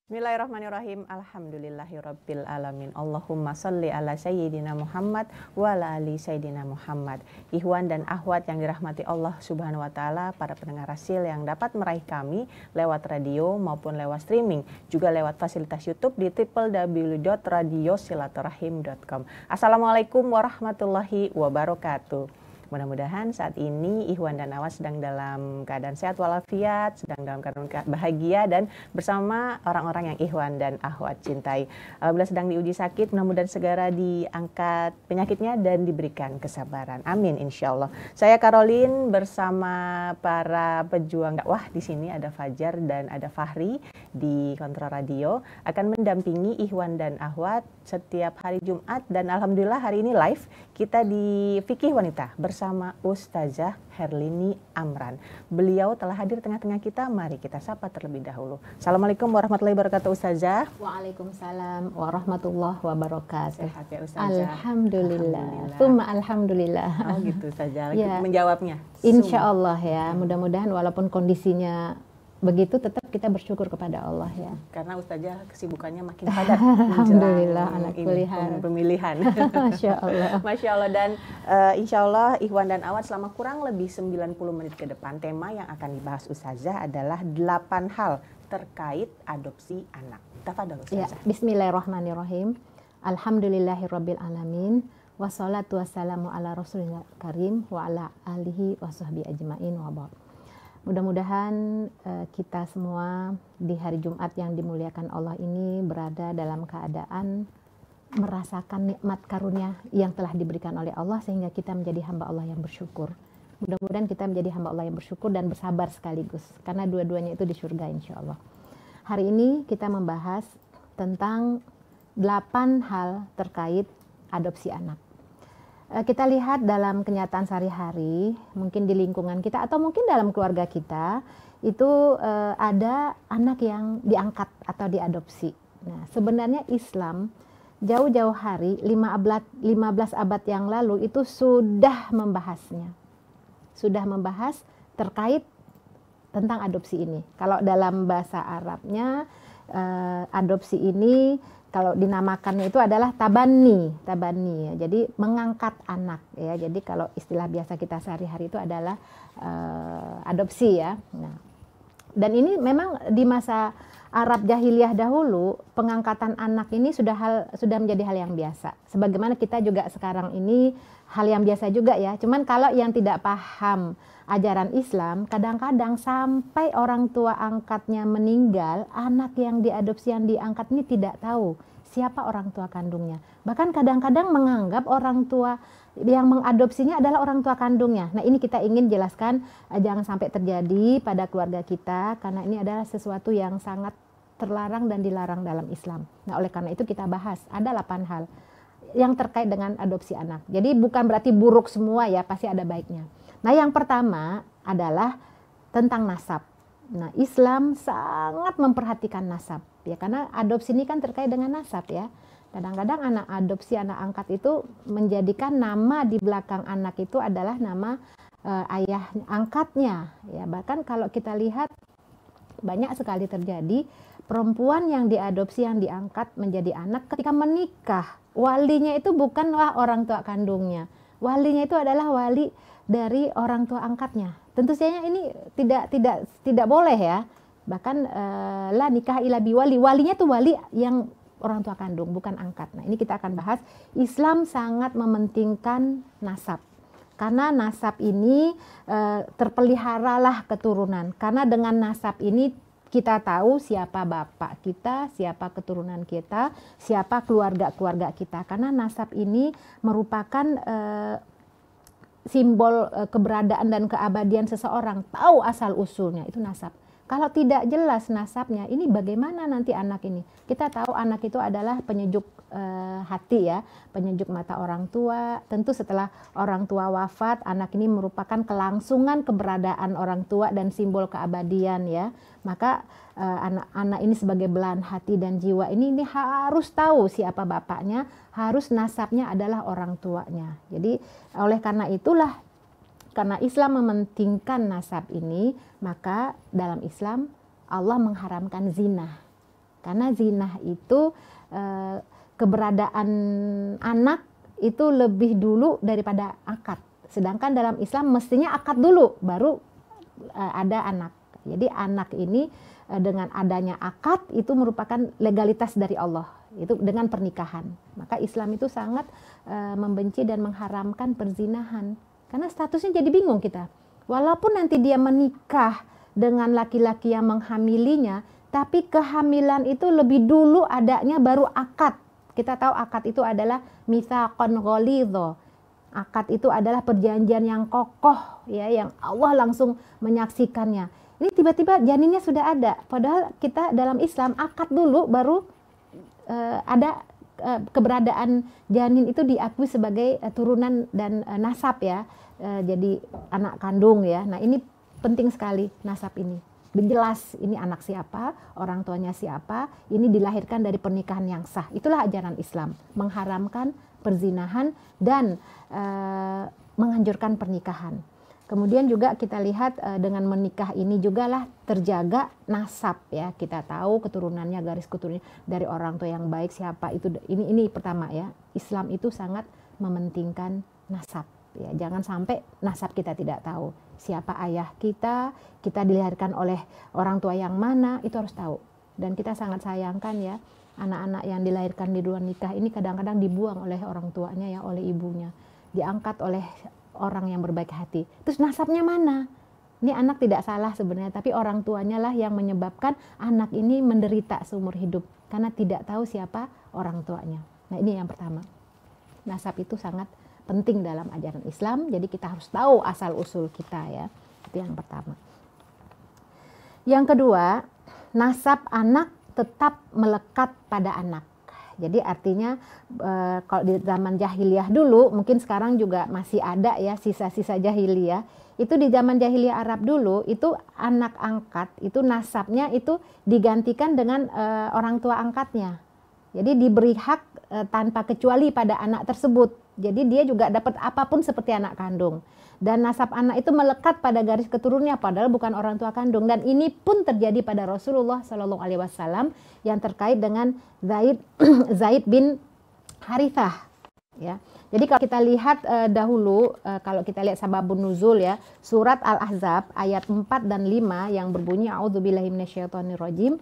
Bismillahirrahmanirrahim. Alhamdulillahirabbil alamin. Allahumma shalli ala sayyidina Muhammad wa ala ali sayyidina Muhammad. Ikhwan dan akhwat yang dirahmati Allah Subhanahu wa taala, para pendengar Rasil yang dapat meraih kami lewat radio maupun lewat streaming, juga lewat fasilitas YouTube di www.radiosilaturahim.com. Assalamualaikum warahmatullahi wabarakatuh. Mudah-mudahan saat ini Ikhwan dan Akhwat sedang dalam keadaan sehat walafiat, sedang dalam keadaan bahagia dan bersama orang-orang yang Ikhwan dan Akhwat cintai. Apabila sedang diuji sakit, mudah-mudahan segera diangkat penyakitnya dan diberikan kesabaran. Amin insyaallah. Saya Caroline bersama para pejuang dakwah di sini, ada Fajar dan ada Fahri di kontrol radio, akan mendampingi Ikhwan dan Akhwat setiap hari Jumat, dan alhamdulillah hari ini live kita di Fikih Wanita bersama Ustazah Herlini Amran. Beliau telah hadir tengah-tengah kita, mari kita sapa terlebih dahulu. Assalamualaikum warahmatullahi wabarakatuh Ustazah. Waalaikumsalam warahmatullahi wabarakatuh. Sehat ya Ustazah? Alhamdulillah. Tsumma alhamdulillah. Oh gitu Ustazah, Ya. menjawabnya. Insya Allah ya, mudah-mudahan walaupun kondisinya begitu tetap kita bersyukur kepada Allah ya. Karena Ustazah kesibukannya makin padat Alhamdulillah ala menjelang kulli hal. pemilihan. Masya Allah. Masya Allah. Dan insya Allah Ikhwan dan Akhwat selama kurang lebih 90 menit ke depan, tema yang akan dibahas Ustazah adalah 8 hal terkait adopsi anak. Tafadhol Ya, Ustazah. bismillahirrahmanirrahim. Alhamdulillahirabbil alamin. Wassalatu wassalamu ala rasulillah karim wa ala alihi wa sahbihi ajmain wa ba'd. Mudah-mudahan kita semua di hari Jumat yang dimuliakan Allah ini berada dalam keadaan merasakan nikmat karunia yang telah diberikan oleh Allah, sehingga kita menjadi hamba Allah yang bersyukur. Mudah-mudahan kita menjadi hamba Allah yang bersyukur dan bersabar sekaligus, karena dua-duanya itu di surga insya Allah. Hari ini kita membahas tentang 8 hal terkait adopsi anak. Kita lihat dalam kenyataan sehari-hari, mungkin di lingkungan kita atau mungkin dalam keluarga kita, itu ada anak yang diangkat atau diadopsi. Nah, sebenarnya Islam jauh-jauh hari, 15 abad yang lalu itu sudah membahasnya. Sudah membahas terkait tentang adopsi ini. Kalau dalam bahasa Arabnya, adopsi ini kalau dinamakannya itu adalah tabani ya. Jadi mengangkat anak ya. Jadi kalau istilah biasa kita sehari-hari itu adalah adopsi ya. Nah, dan ini memang di masa Arab jahiliyah dahulu, pengangkatan anak ini sudah menjadi hal yang biasa. Sebagaimana kita juga sekarang ini hal yang biasa juga ya. Cuman kalau yang tidak paham ajaran Islam, kadang-kadang sampai orang tua angkatnya meninggal, anak yang diadopsi, yang diangkat ini tidak tahu siapa orang tua kandungnya. Bahkan kadang-kadang menganggap orang tua yang mengadopsinya adalah orang tua kandungnya. Nah, ini kita ingin jelaskan jangan sampai terjadi pada keluarga kita, karena ini adalah sesuatu yang sangat terlarang dan dilarang dalam Islam. Nah, oleh karena itu kita bahas ada 8 hal yang terkait dengan adopsi anak. Jadi bukan berarti buruk semua ya, pasti ada baiknya. Nah, yang pertama adalah tentang nasab. Nah, Islam sangat memperhatikan nasab ya, karena adopsi ini kan terkait dengan nasab ya. Kadang-kadang anak adopsi, anak angkat itu menjadikan nama di belakang anak itu adalah nama ayah angkatnya ya. Bahkan kalau kita lihat banyak sekali terjadi perempuan yang diadopsi, yang diangkat menjadi anak, ketika menikah walinya itu bukanlah orang tua kandungnya. Walinya itu adalah wali dari orang tua angkatnya. Tentu saja ini tidak boleh ya. Bahkan la nikah illa biwali. Walinya itu wali yang orang tua kandung, bukan angkat. Nah, ini kita akan bahas. Islam sangat mementingkan nasab. Karena nasab ini terpeliharalah keturunan. Karena dengan nasab ini kita tahu siapa bapak kita, siapa keturunan kita, siapa keluarga kita. Karena nasab ini merupakan simbol keberadaan dan keabadian seseorang. Tahu asal usulnya, itu nasab. Kalau tidak jelas nasabnya, ini bagaimana nanti anak ini? Kita tahu anak itu adalah penyejuk hati ya, penyejuk mata orang tua. Tentu setelah orang tua wafat, anak ini merupakan kelangsungan keberadaan orang tua dan simbol keabadian ya. Maka anak-anak ini sebagai belahan hati dan jiwa ini harus tahu siapa bapaknya, harus nasabnya adalah orang tuanya. Jadi oleh karena itulah, karena Islam mementingkan nasab ini, maka dalam Islam Allah mengharamkan zina. Karena zina itu keberadaan anak itu lebih dulu daripada akad. Sedangkan dalam Islam mestinya akad dulu baru ada anak. Jadi anak ini dengan adanya akad itu merupakan legalitas dari Allah. Itu dengan pernikahan. Maka Islam itu sangat membenci dan mengharamkan perzinahan. Karena statusnya jadi bingung kita. Walaupun nanti dia menikah dengan laki-laki yang menghamilinya, tapi kehamilan itu lebih dulu adanya baru akad. Kita tahu akad itu adalah mitsaqan ghalidha. Akad itu adalah perjanjian yang kokoh, ya, yang Allah langsung menyaksikannya. Ini tiba-tiba janinnya sudah ada. Padahal kita dalam Islam akad dulu baru ada keberadaan janin itu diakui sebagai turunan dan nasab, ya. Jadi anak kandung, ya. Nah, ini penting sekali nasab ini. Jelas ini anak siapa, orang tuanya siapa, ini dilahirkan dari pernikahan yang sah. Itulah ajaran Islam, mengharamkan perzinahan dan menganjurkan pernikahan. Kemudian juga kita lihat dengan menikah ini juga lah terjaga nasab, ya. Kita tahu keturunannya, garis keturunannya dari orang tua yang baik siapa itu. Ini pertama, ya. Islam itu sangat mementingkan nasab. Ya, jangan sampai nasab kita tidak tahu siapa ayah kita dilahirkan oleh orang tua yang mana, itu harus tahu. Dan kita sangat sayangkan, ya, anak-anak yang dilahirkan di luar nikah ini kadang-kadang dibuang oleh orang tuanya, ya, oleh ibunya, diangkat oleh orang yang berbaik hati. Terus nasabnya mana? Ini anak tidak salah sebenarnya, tapi orang tuanya lah yang menyebabkan anak ini menderita seumur hidup karena tidak tahu siapa orang tuanya. Nah, ini yang pertama. Nasab itu sangat penting dalam ajaran Islam, jadi kita harus tahu asal usul kita, ya. Itu yang pertama. Yang kedua, nasab anak tetap melekat pada anak. Jadi artinya kalau di zaman jahiliyah dulu, mungkin sekarang juga masih ada, ya, sisa-sisa jahiliyah. Itu di zaman jahiliyah Arab dulu, itu anak angkat, itu nasabnya itu digantikan dengan orang tua angkatnya. Jadi diberi hak tanpa kecuali pada anak tersebut. Jadi dia juga dapat apapun seperti anak kandung. Dan nasab anak itu melekat pada garis keturunannya padahal bukan orang tua kandung. Dan ini pun terjadi pada Rasulullah SAW yang terkait dengan Zaid bin Harithah. Ya. Jadi kalau kita lihat dahulu, kalau kita lihat sababun nuzul, ya, surat Al-Ahzab ayat 4 dan 5 yang berbunyi a'udzubillahi minasyaitonirrajim.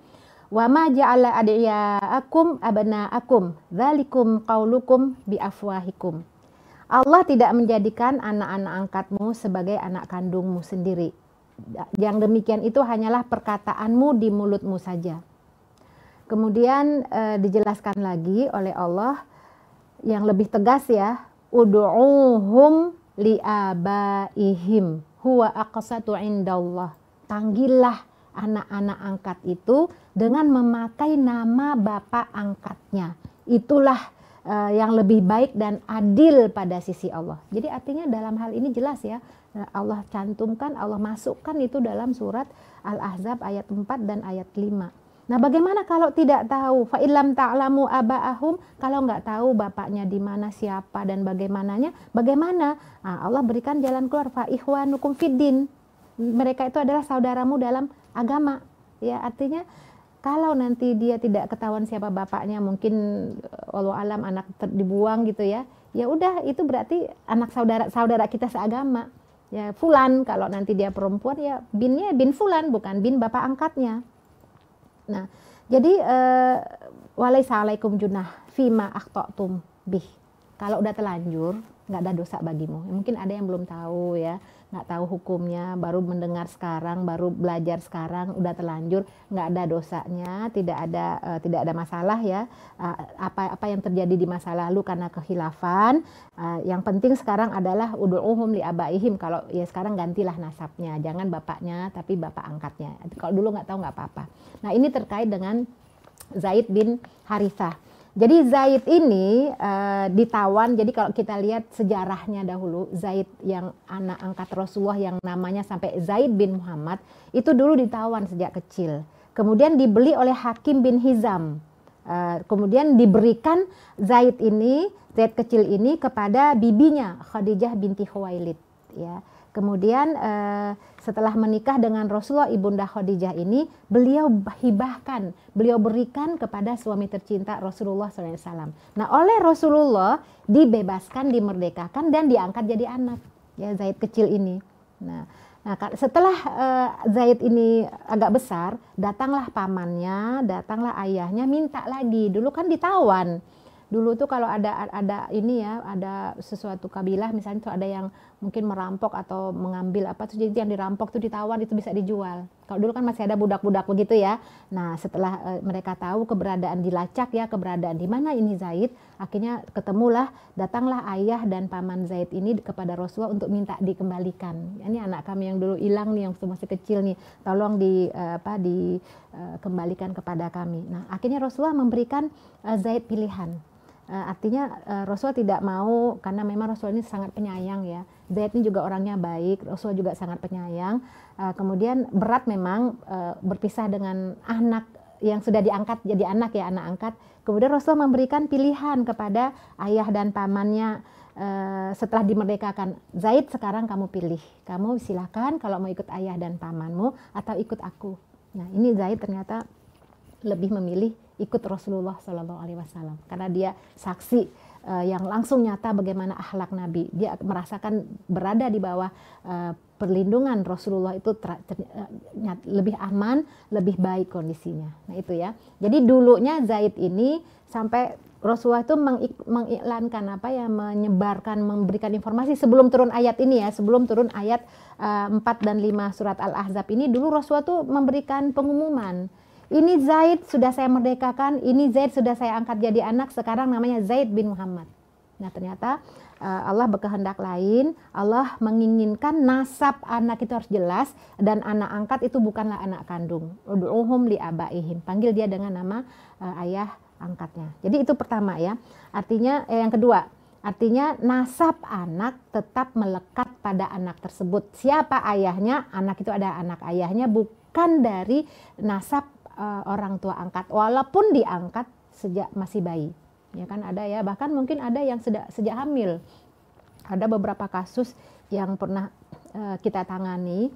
Wa ma ja'ala ad'iyaakum abnaakum dzalikum qaulukum biafwahikum. Allah tidak menjadikan anak-anak angkatmu sebagai anak kandungmu sendiri. Yang demikian itu hanyalah perkataanmu di mulutmu saja. Kemudian dijelaskan lagi oleh Allah yang lebih tegas, ya, ud'uuhum liabaihim huwa aqsatu indallah. Panggillah anak-anak angkat itu dengan memakai nama bapak angkatnya. Itulah yang lebih baik dan adil pada sisi Allah. Jadi artinya dalam hal ini jelas, ya, Allah cantumkan, Allah masukkan itu dalam surat Al-Ahzab ayat 4 dan ayat 5. Nah, bagaimana kalau tidak tahu? Fa illam ta'lamu aba'ahum, kalau nggak tahu bapaknya di mana, siapa dan bagaimananya, bagaimana? Nah, Allah berikan jalan keluar, fa ikhwanukum fiddin. Mereka itu adalah saudaramu dalam agama. Ya, artinya kalau nanti dia tidak ketahuan siapa bapaknya, mungkin wallahu alam anak dibuang gitu, ya. Ya udah, itu berarti anak saudara kita seagama. Ya, fulan, kalau nanti dia perempuan, ya binnya bin fulan, bukan bin bapak angkatnya. Nah, jadi walaisa alaikum junah fima akhtatum bih. Kalau udah terlanjur, nggak ada dosa bagimu. Mungkin ada yang belum tahu, ya, nggak tahu hukumnya, baru mendengar sekarang, baru belajar sekarang, udah terlanjur, nggak ada dosanya, tidak ada masalah, ya. Apa yang terjadi di masa lalu karena kekhilafan. Yang penting sekarang adalah ud'uhum li abaihim. Kalau ya sekarang gantilah nasabnya, jangan bapaknya tapi bapak angkatnya. Kalau dulu nggak tahu nggak apa-apa. Nah, ini terkait dengan Zaid bin Harithah. Jadi Zaid ini ditawan. Jadi kalau kita lihat sejarahnya dahulu, Zaid yang anak angkat Rasulullah yang namanya sampai Zaid bin Muhammad itu dulu ditawan sejak kecil. Kemudian dibeli oleh Hakim bin Hizam. Kemudian diberikan Zaid kecil ini kepada bibinya Khadijah binti Khuwailid. Ya. Kemudian setelah menikah dengan Rasulullah, Ibunda Khadijah ini beliau hibahkan, beliau berikan kepada suami tercinta Rasulullah SAW. Nah, oleh Rasulullah dibebaskan, dimerdekakan dan diangkat jadi anak, ya, Zaid kecil ini. Nah, setelah Zaid ini agak besar, datanglah pamannya, datanglah ayahnya minta lagi. Dulu kan ditawan. Dulu tuh kalau ada ini ya, ada sesuatu kabilah misalnya tuh ada yang mungkin merampok atau mengambil apa tuh, jadi yang dirampok tuh ditawan, itu bisa dijual. Kalau dulu kan masih ada budak-budak begitu ya. Nah, setelah mereka tahu keberadaan, dilacak ya keberadaan di mana ini Zaid, akhirnya datanglah ayah dan paman Zaid ini kepada Rasulullah untuk minta dikembalikan. Ini anak kami yang dulu hilang nih, yang masih kecil nih, tolong dikembalikan kepada kami. Nah, akhirnya Rasulullah memberikan Zaid pilihan. Artinya Rasul tidak mau, karena memang Rasul ini sangat penyayang ya. Zaid ini juga orangnya baik, Rasul juga sangat penyayang. Kemudian berat memang berpisah dengan anak yang sudah diangkat jadi anak ya, anak angkat. Kemudian Rasul memberikan pilihan kepada ayah dan pamannya setelah dimerdekakan. Zaid, sekarang kamu pilih, kamu silakan kalau mau ikut ayah dan pamanmu atau ikut aku. Nah, ini Zaid ternyata lebih memilih ikut Rasulullah SAW karena dia saksi yang langsung nyata bagaimana akhlak Nabi. Dia merasakan berada di bawah perlindungan Rasulullah itu lebih aman, lebih baik kondisinya. Nah, itu ya. Jadi dulunya Zaid ini sampai Rasulullah itu mengiklankan menyebarkan, memberikan informasi sebelum turun ayat ini ya, sebelum turun ayat 4 dan 5 surat Al-Ahzab ini, dulu Rasulullah itu memberikan pengumuman. Ini Zaid sudah saya merdekakan, ini Zaid sudah saya angkat jadi anak, sekarang namanya Zaid bin Muhammad. Nah, ternyata Allah berkehendak lain. Allah menginginkan nasab anak itu harus jelas, dan anak angkat itu bukanlah anak kandung. Ud'uhum li abaihim, panggil dia dengan nama ayah angkatnya. Jadi itu pertama ya. Artinya yang kedua, artinya nasab anak tetap melekat pada anak tersebut. Siapa ayahnya? Anak itu ada anak ayahnya, bukan dari nasab orang tua angkat, walaupun diangkat sejak masih bayi, ya kan ada ya, bahkan mungkin ada yang sejak hamil. Ada beberapa kasus yang pernah kita tangani,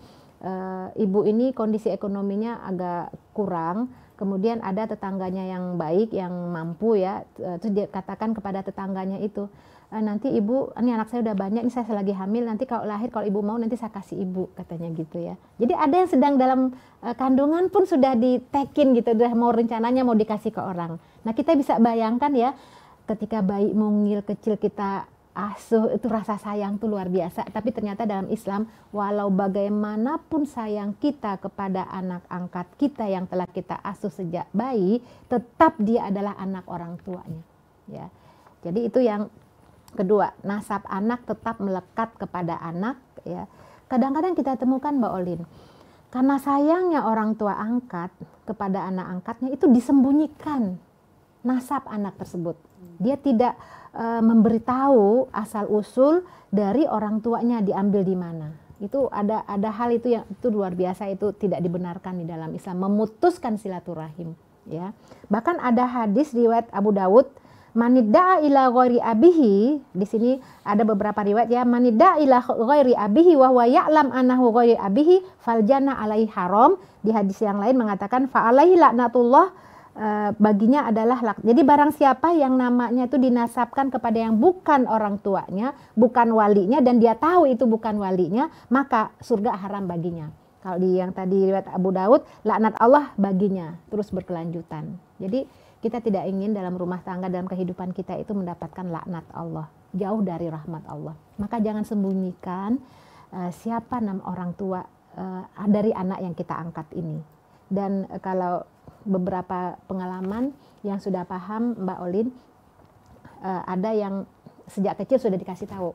ibu ini kondisi ekonominya agak kurang, kemudian ada tetangganya yang baik, yang mampu ya, terus dia katakan kepada tetangganya itu, nanti ibu, ini anak saya udah banyak, ini saya lagi hamil, nanti kalau lahir, kalau ibu mau nanti saya kasih ibu, katanya gitu ya. Jadi ada yang sedang dalam kandungan pun sudah ditekin gitu, udah mau rencananya mau dikasih ke orang. Nah, kita bisa bayangkan ya, ketika bayi mungil kecil kita asuh, itu rasa sayang tuh luar biasa. Tapi ternyata dalam Islam, walau bagaimanapun sayang kita kepada anak angkat kita yang telah kita asuh sejak bayi, tetap dia adalah anak orang tuanya ya. Jadi itu yang kedua, nasab anak tetap melekat kepada anak ya. Kadang-kadang kita temukan Mbak Olin, karena sayangnya orang tua angkat kepada anak angkatnya itu disembunyikan nasab anak tersebut. Dia tidak memberitahu asal usul dari orang tuanya diambil di mana. Itu ada hal itu yang itu luar biasa, itu tidak dibenarkan di dalam Islam, memutuskan silaturahim ya. Bahkan ada hadis riwayat Abu Dawud, manidda'a ila ghairi abihi, di sini ada beberapa riwayat ya, manidda'a ila ghairi abihi wa huwa ya'lam annahu ghairi abihi fal jannah alaihi haram. Di hadis yang lain mengatakan fa alaihi laknatullah, baginya adalah jadi barang siapa yang namanya itu dinasabkan kepada yang bukan orang tuanya, bukan walinya, dan dia tahu itu bukan walinya, maka surga haram baginya. Kalau di yang tadi riwayat Abu Daud, laknat Allah baginya terus berkelanjutan. Jadi kita tidak ingin dalam rumah tangga, dalam kehidupan kita itu mendapatkan laknat Allah, jauh dari rahmat Allah. Maka jangan sembunyikan siapa nama orang tua dari anak yang kita angkat ini. Dan kalau beberapa pengalaman yang sudah paham Mbak Olin, ada yang sejak kecil sudah dikasih tahu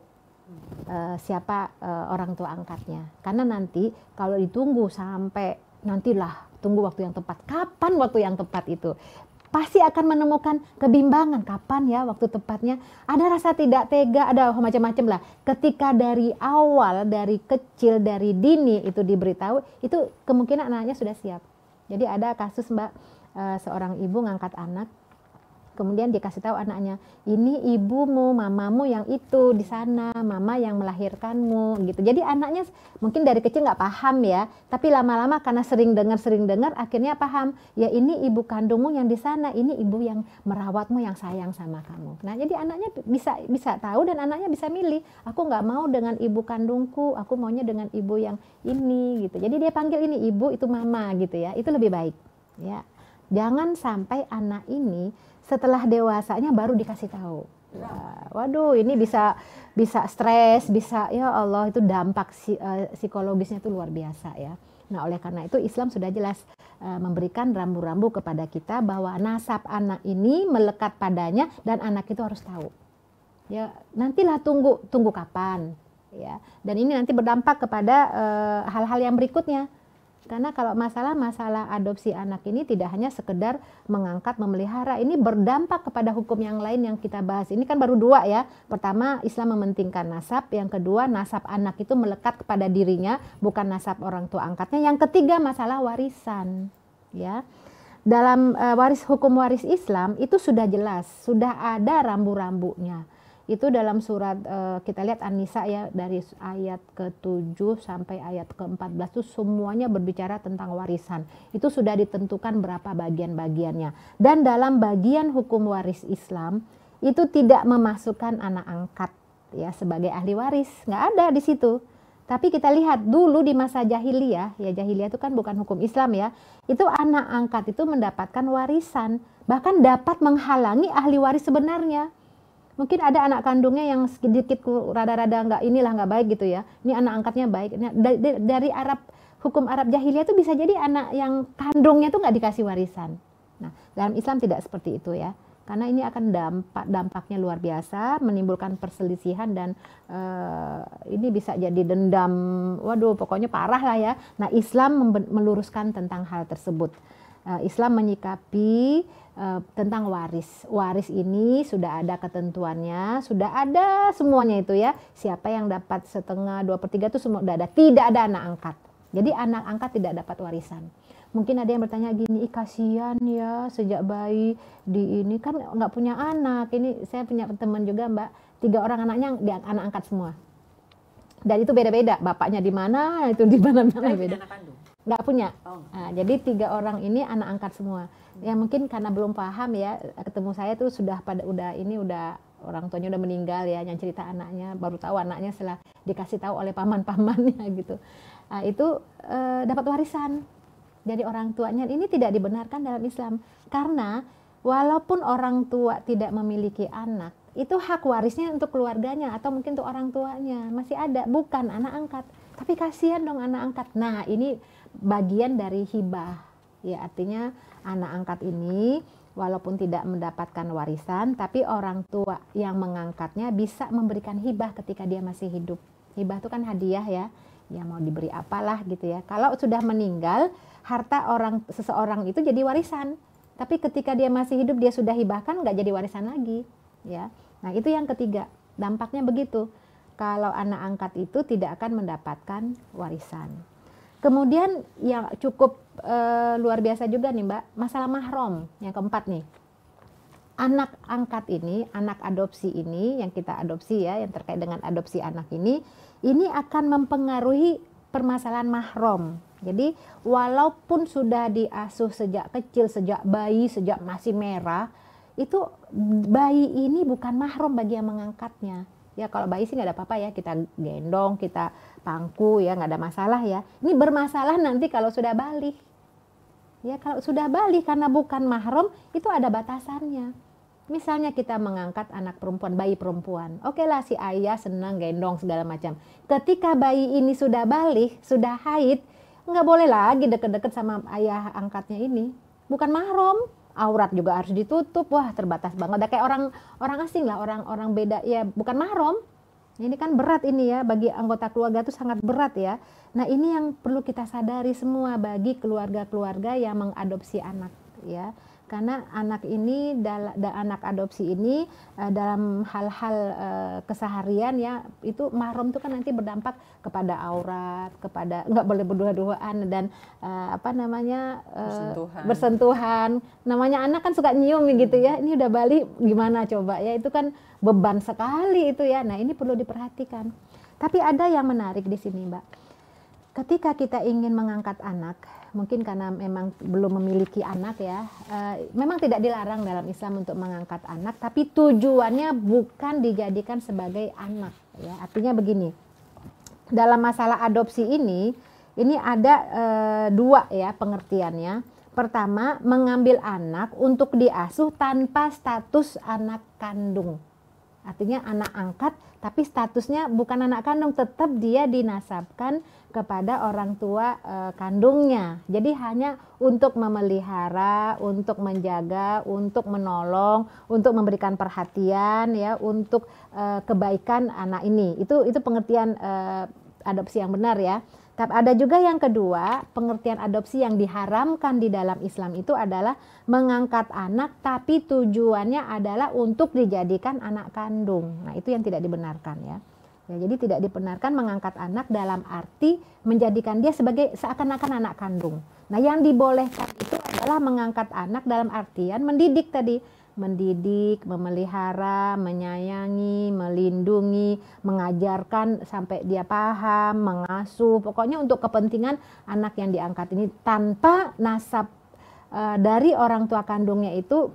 siapa orang tua angkatnya. Karena nanti kalau ditunggu sampai nantilah, tunggu waktu yang tepat. Kapan waktu yang tepat itu? Pasti akan menemukan kebimbangan, kapan ya waktu tepatnya. Ada rasa tidak tega, ada macam-macam lah. Ketika dari awal, dari kecil, dari dini itu diberitahu, itu kemungkinan anaknya sudah siap. Jadi ada kasus Mbak, seorang ibu ngangkat anak, kemudian dikasih tahu anaknya, ini ibumu, mamamu yang itu di sana, mama yang melahirkanmu gitu. Jadi anaknya mungkin dari kecil nggak paham ya, tapi lama-lama karena sering dengar akhirnya paham, ya ini ibu kandungmu yang di sana, ini ibu yang merawatmu, yang sayang sama kamu. Nah jadi anaknya bisa tahu dan anaknya bisa milih, aku nggak mau dengan ibu kandungku, aku maunya dengan ibu yang ini gitu. Jadi dia panggil ini ibu, itu mama gitu ya, itu lebih baik ya. Jangan sampai anak ini setelah dewasanya baru dikasih tahu. Waduh, ini bisa stres, bisa ya Allah, itu dampak psikologisnya itu luar biasa ya. Nah, oleh karena itu Islam sudah jelas memberikan rambu-rambu kepada kita bahwa nasab anak ini melekat padanya dan anak itu harus tahu. Ya, nantilah tunggu kapan ya. Dan ini nanti berdampak kepada hal-hal yang berikutnya. Karena kalau masalah adopsi anak ini tidak hanya sekedar mengangkat, memelihara, ini berdampak kepada hukum yang lain yang kita bahas. Ini kan baru 2 ya. Pertama, Islam mementingkan nasab. Yang kedua, nasab anak itu melekat kepada dirinya, bukan nasab orang tua angkatnya. Yang ketiga, masalah warisan. Ya, dalam hukum waris Islam itu sudah jelas, sudah ada rambu-rambunya. Itu dalam surat kita lihat An-Nisa ya, dari ayat ke-7 sampai ayat ke-14 itu semuanya berbicara tentang warisan. Itu sudah ditentukan berapa bagian-bagiannya. Dan dalam bagian hukum waris Islam itu tidak memasukkan anak angkat ya sebagai ahli waris, nggak ada di situ. Tapi kita lihat dulu di masa jahiliyah, ya jahiliyah itu kan bukan hukum Islam ya, itu anak angkat itu mendapatkan warisan, bahkan dapat menghalangi ahli waris sebenarnya. Mungkin ada anak kandungnya yang sedikit rada-rada nggak baik gitu ya. Ini anak angkatnya baik. Dari hukum Arab jahiliyah itu bisa jadi anak yang kandungnya tuh nggak dikasih warisan. Nah, dalam Islam tidak seperti itu ya. Karena ini akan dampaknya luar biasa, menimbulkan perselisihan dan ini bisa jadi dendam. Waduh, pokoknya parah lah ya. Nah, Islam meluruskan tentang hal tersebut. Islam menyikapi tentang waris. Waris ini sudah ada ketentuannya, sudah ada semuanya itu ya. Siapa yang dapat setengah, 2/3 itu semua udah ada. Tidak ada anak angkat. Jadi anak angkat tidak dapat warisan. Mungkin ada yang bertanya gini, kasihan ya sejak bayi di ini kan nggak punya anak. Ini saya punya teman juga Mbak, 3 orang anaknya anak angkat semua. Dan itu beda-beda, bapaknya di mana, itu di mana-mana beda. Nggak punya. Nah, jadi 3 orang ini anak angkat semua. Ya mungkin karena belum paham ya, ketemu saya tuh udah orang tuanya udah meninggal ya, yang cerita anaknya baru tahu anaknya setelah dikasih tahu oleh paman-pamannya gitu. Nah, itu dapat warisan. Jadi orang tuanya ini tidak dibenarkan dalam Islam karena walaupun orang tua tidak memiliki anak, itu hak warisnya untuk keluarganya atau mungkin untuk orang tuanya masih ada, bukan anak angkat. Tapi kasihan dong anak angkat. Nah, ini bagian dari hibah. Ya, artinya anak angkat ini walaupun tidak mendapatkan warisan, tapi orang tua yang mengangkatnya bisa memberikan hibah ketika dia masih hidup. Hibah itu kan hadiah ya. Ya mau diberi apalah gitu ya. Kalau sudah meninggal, harta seseorang itu jadi warisan. Tapi ketika dia masih hidup dia sudah hibahkan, nggak jadi warisan lagi. Ya. Nah, itu yang ketiga. Dampaknya begitu. Kalau anak angkat itu tidak akan mendapatkan warisan. Kemudian yang cukup luar biasa juga nih Mbak, masalah mahram yang keempat nih. Anak angkat ini, anak adopsi ini yang kita adopsi ya, yang terkait dengan adopsi anak ini akan mempengaruhi permasalahan mahram. Jadi walaupun sudah diasuh sejak kecil, sejak bayi, sejak masih merah, itu bayi ini bukan mahram bagi yang mengangkatnya. Ya kalau bayi sih nggak ada apa-apa ya, kita gendong, kita pangku ya, nggak ada masalah ya. Ini bermasalah nanti kalau sudah balik. Ya kalau sudah balik karena bukan mahram itu ada batasannya. Misalnya kita mengangkat anak perempuan, bayi perempuan. Oke lah si ayah senang gendong segala macam. Ketika bayi ini sudah balik, sudah haid, nggak boleh lagi deket-deket sama ayah angkatnya ini. Bukan mahram. Aurat juga harus ditutup, wah terbatas banget. Udah kayak orang asing lah, orang beda ya, bukan mahram. Ini kan berat ini ya, bagi anggota keluarga itu sangat berat ya. Nah ini yang perlu kita sadari semua bagi keluarga-keluarga yang mengadopsi anak ya. karena anak ini anak adopsi ini dalam hal-hal keseharian ya, itu mahram itu kan nanti berdampak kepada aurat, kepada nggak boleh berdua-duaan dan bersentuhan. Namanya anak kan suka nyium gitu ya. Ini udah balik gimana coba ya, itu kan beban sekali itu ya. Nah, ini perlu diperhatikan. Tapi ada yang menarik di sini, Mbak. Ketika kita ingin mengangkat anak, mungkin karena memang belum memiliki anak ya, memang tidak dilarang dalam Islam untuk mengangkat anak, tapi tujuannya bukan dijadikan sebagai anak ya. Artinya begini, dalam masalah adopsi ini ada dua ya pengertiannya. Pertama, mengambil anak untuk diasuh tanpa status anak kandung. Artinya anak angkat tapi statusnya bukan anak kandung, tetap dia dinasabkan kepada orang tua kandungnya. Jadi hanya untuk memelihara, untuk menjaga, untuk menolong, untuk memberikan perhatian ya, untuk kebaikan anak ini. Itu pengertian adopsi yang benar ya. Tapi ada juga yang kedua, pengertian adopsi yang diharamkan di dalam Islam itu adalah mengangkat anak tapi tujuannya adalah untuk dijadikan anak kandung. Nah, itu yang tidak dibenarkan ya. Jadi tidak dibenarkan mengangkat anak dalam arti menjadikan dia sebagai seakan-akan anak kandung. Nah, yang dibolehkan itu adalah mengangkat anak dalam artian mendidik tadi. Mendidik, memelihara, menyayangi, melindungi, mengajarkan sampai dia paham, mengasuh, pokoknya untuk kepentingan anak yang diangkat ini tanpa nasab dari orang tua kandungnya itu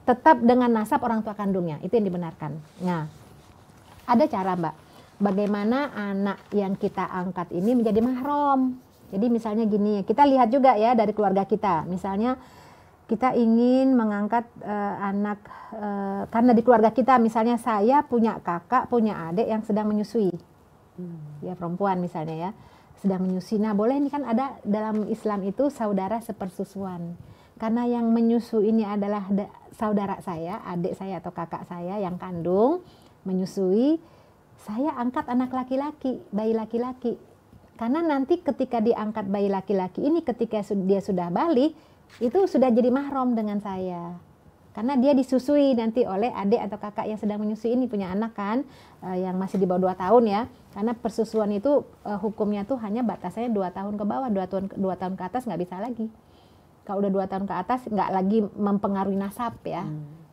tetap dengan nasab orang tua kandungnya, itu yang dibenarkan. Nah, ada cara, Mbak, bagaimana anak yang kita angkat ini menjadi mahram. Jadi misalnya gini, kita lihat juga ya dari keluarga kita, misalnya kita ingin mengangkat anak karena di keluarga kita misalnya saya punya kakak, punya adik yang sedang menyusui, ya perempuan misalnya ya, sedang menyusui. Nah, boleh ini kan ada dalam Islam itu saudara sepersusuan. Karena yang menyusui ini adalah saudara saya, adik saya atau kakak saya yang kandung menyusui, saya angkat anak laki-laki, bayi laki-laki. Karena nanti ketika diangkat bayi laki-laki ini, ketika dia sudah balik, itu sudah jadi mahram dengan saya. Karena dia disusui nanti oleh adik atau kakak yang sedang menyusui ini, punya anak kan, yang masih di bawah 2 tahun ya. Karena persusuan itu hukumnya tuh hanya batasannya 2 tahun ke bawah, 2 tahun ke atas nggak bisa lagi. Kalau udah 2 tahun ke atas nggak lagi mempengaruhi nasab ya.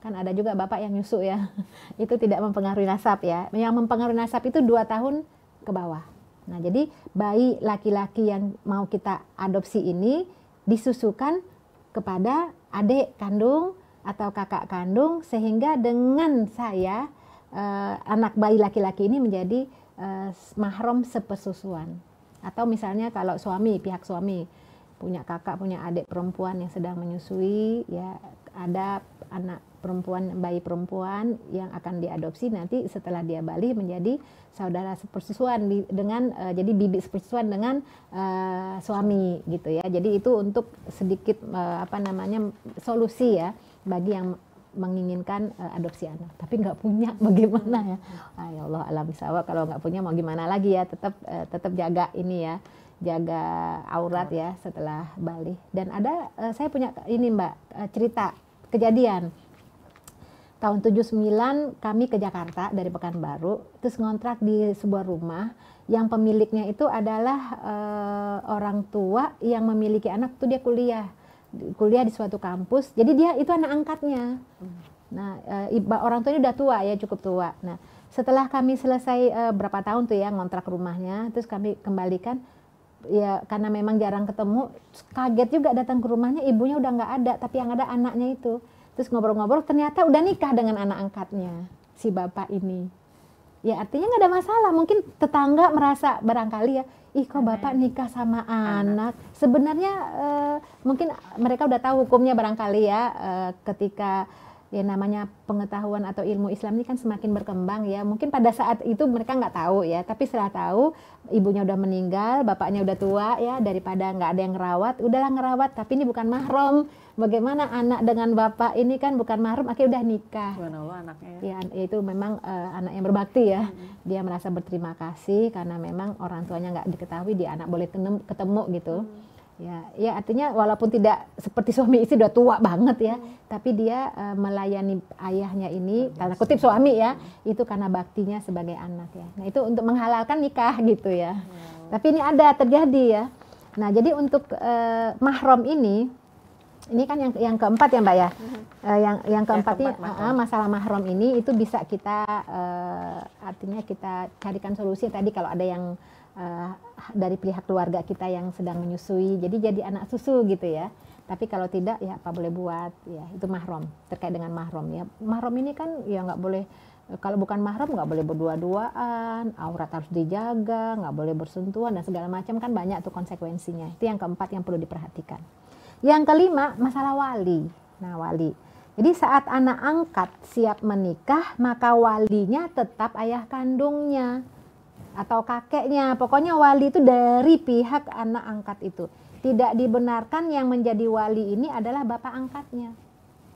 Kan ada juga bapak yang nyusu ya, itu tidak mempengaruhi nasab ya. Yang mempengaruhi nasab itu 2 tahun ke bawah. Nah, jadi bayi laki-laki yang mau kita adopsi ini disusukan kepada adik kandung atau kakak kandung, sehingga dengan saya anak bayi laki-laki ini menjadi mahram sepersusuan. Atau misalnya kalau pihak suami punya kakak, punya adik perempuan yang sedang menyusui, ya ada anak perempuan, bayi perempuan yang akan diadopsi, nanti setelah dia balik menjadi saudara sepersusuan dengan jadi bibi sepersusuan dengan suami gitu ya. Jadi itu untuk sedikit solusi ya bagi yang menginginkan adopsi anak tapi nggak punya, bagaimana ya. Ya Allah, alam bisawab, kalau nggak punya mau gimana lagi ya, tetap jaga ini ya, jaga aurat ya setelah balik. Dan ada saya punya ini, Mbak, cerita kejadian tahun 79 kami ke Jakarta dari Pekanbaru, terus ngontrak di sebuah rumah yang pemiliknya itu adalah orang tua yang memiliki anak tuh, dia kuliah di suatu kampus, jadi dia itu anak angkatnya. Nah, orang tuanya udah tua ya, cukup tua. Nah, setelah kami selesai berapa tahun tuh ya ngontrak rumahnya, terus kami kembalikan ya, karena memang jarang ketemu, kaget juga datang ke rumahnya, ibunya udah nggak ada, tapi yang ada anaknya itu. Terus ngobrol-ngobrol, ternyata udah nikah dengan anak angkatnya si bapak ini. Ya artinya nggak ada masalah. Mungkin tetangga merasa barangkali ya, ih kok bapak nikah sama anak. Sebenarnya mungkin mereka udah tahu hukumnya barangkali ya, ketika ya namanya pengetahuan atau ilmu Islam ini kan semakin berkembang ya. Mungkin pada saat itu mereka nggak tahu ya, tapi setelah tahu ibunya udah meninggal, bapaknya udah tua ya, daripada nggak ada yang ngerawat, udahlah ngerawat, tapi ini bukan mahram. Bagaimana anak dengan bapak ini kan bukan mahram, akhirnya udah nikah. Subhanallah, anaknya ya. Itu memang anak yang berbakti ya. Dia merasa berterima kasih karena memang orang tuanya nggak diketahui, dia anak boleh ketemu gitu. Ya artinya walaupun tidak seperti suami istri udah tua banget ya, tapi dia melayani ayahnya ini, tanda kutip suami ya, itu karena baktinya sebagai anak ya. Nah itu untuk menghalalkan nikah gitu ya. Tapi ini ada terjadi ya. Nah jadi untuk mahram ini kan yang keempat ya Mbak ya. Yang keempat ini masalah mahram ini itu bisa kita artinya kita carikan solusi tadi kalau ada yang dari pihak keluarga kita yang sedang menyusui, jadi anak susu gitu ya. Tapi kalau tidak ya apa boleh buat ya, itu mahram, terkait dengan mahram ya. Mahram ini kan ya nggak boleh, kalau bukan mahram nggak boleh berdua-duaan, aurat harus dijaga, nggak boleh bersentuhan dan segala macam, kan banyak tuh konsekuensinya. Itu yang keempat yang perlu diperhatikan. Yang kelima masalah wali. Nah wali, jadi saat anak angkat siap menikah maka walinya tetap ayah kandungnya atau kakeknya, pokoknya wali itu dari pihak anak angkat itu. Tidak dibenarkan yang menjadi wali ini adalah bapak angkatnya.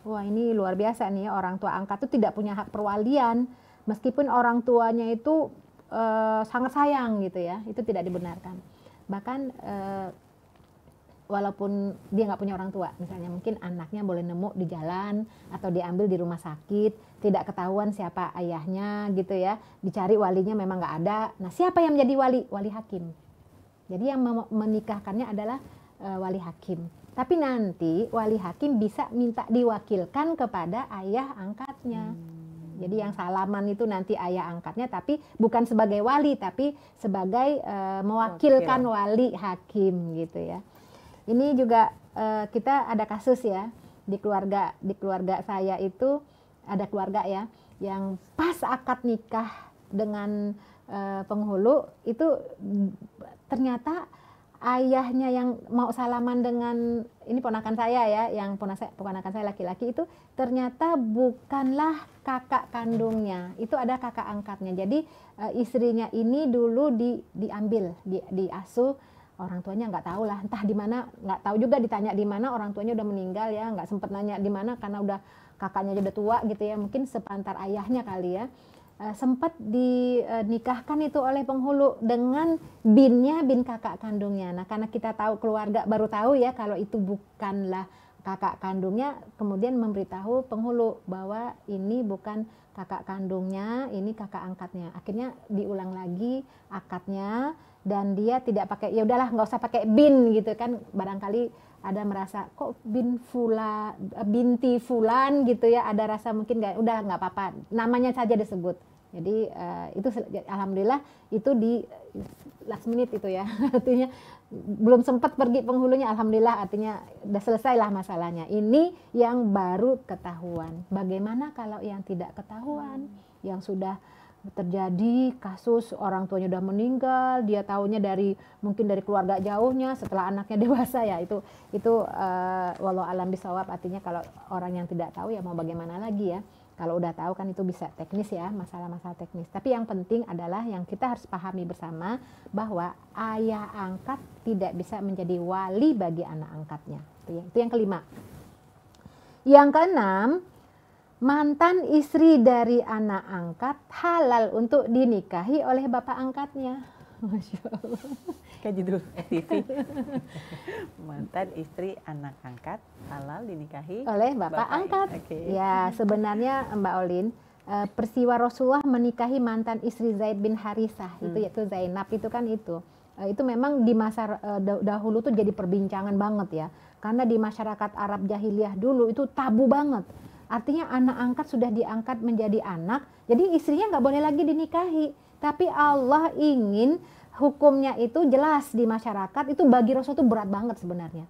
Wah ini luar biasa nih ya, orang tua angkat itu tidak punya hak perwalian meskipun orang tuanya itu sangat sayang gitu ya, itu tidak dibenarkan. Bahkan walaupun dia nggak punya orang tua, misalnya mungkin anaknya boleh nemu di jalan atau diambil di rumah sakit, tidak ketahuan siapa ayahnya gitu ya, dicari walinya memang nggak ada. Nah siapa yang menjadi wali? Wali hakim. Jadi yang menikahkannya adalah wali hakim. Tapi nanti wali hakim bisa minta diwakilkan kepada ayah angkatnya. Jadi yang salaman itu nanti ayah angkatnya, tapi bukan sebagai wali, tapi sebagai mewakilkan wali hakim gitu ya. Ini juga kita ada kasus ya di keluarga saya itu ada keluarga ya yang pas akad nikah dengan penghulu itu ternyata ayahnya yang mau salaman dengan ini ponakan saya ya, yang ponakan saya laki-laki itu ternyata bukanlah kakak kandungnya, itu ada kakak angkatnya. Jadi istrinya ini dulu diambil, diasuh. Orang tuanya nggak tahu lah, entah di mana, nggak tahu juga, ditanya di mana, orang tuanya udah meninggal ya, nggak sempet nanya di mana karena udah kakaknya udah tua gitu ya, mungkin sepantar ayahnya kali ya. Sempat dinikahkan itu oleh penghulu dengan bin kakak kandungnya. Nah karena kita tahu, keluarga baru tahu ya kalau itu bukanlah kakak kandungnya, kemudian memberitahu penghulu bahwa ini bukan kakak kandungnya, ini kakak angkatnya. Akhirnya diulang lagi akadnya dan dia tidak pakai, ya udahlah nggak usah pakai bin gitu kan, barangkali ada merasa kok binti fulan gitu ya, ada rasa mungkin udah nggak apa-apa, namanya saja disebut. Jadi itu alhamdulillah itu di last minute itu ya, artinya belum sempat pergi penghulunya, alhamdulillah artinya udah selesailah masalahnya. Ini yang baru ketahuan. Bagaimana kalau yang tidak ketahuan, yang sudah terjadi kasus orang tuanya udah meninggal, dia tahunya mungkin dari keluarga jauhnya setelah anaknya dewasa ya, itu walau alam bisawab, artinya kalau orang yang tidak tahu ya mau bagaimana lagi ya. Kalau udah tahu kan itu bisa teknis ya, masalah-masalah teknis. Tapi yang penting adalah yang kita harus pahami bersama bahwa ayah angkat tidak bisa menjadi wali bagi anak angkatnya. Itu yang kelima. Yang keenam, mantan istri dari anak angkat halal untuk dinikahi oleh bapak angkatnya. Masya Allah. Kayak judul TV. Mantan istri anak angkat halal dinikahi oleh bapak angkat. Okay. Ya sebenarnya Mbak Olin, peristiwa Rasulullah menikahi mantan istri Zaid bin Harisah itu yaitu Zainab itu kan itu memang di masa dahulu tuh jadi perbincangan banget ya, karena di masyarakat Arab jahiliyah dulu itu tabu banget. Artinya anak angkat sudah diangkat menjadi anak, jadi istrinya nggak boleh lagi dinikahi. Tapi Allah ingin hukumnya itu jelas di masyarakat, itu bagi Rasul itu berat banget sebenarnya.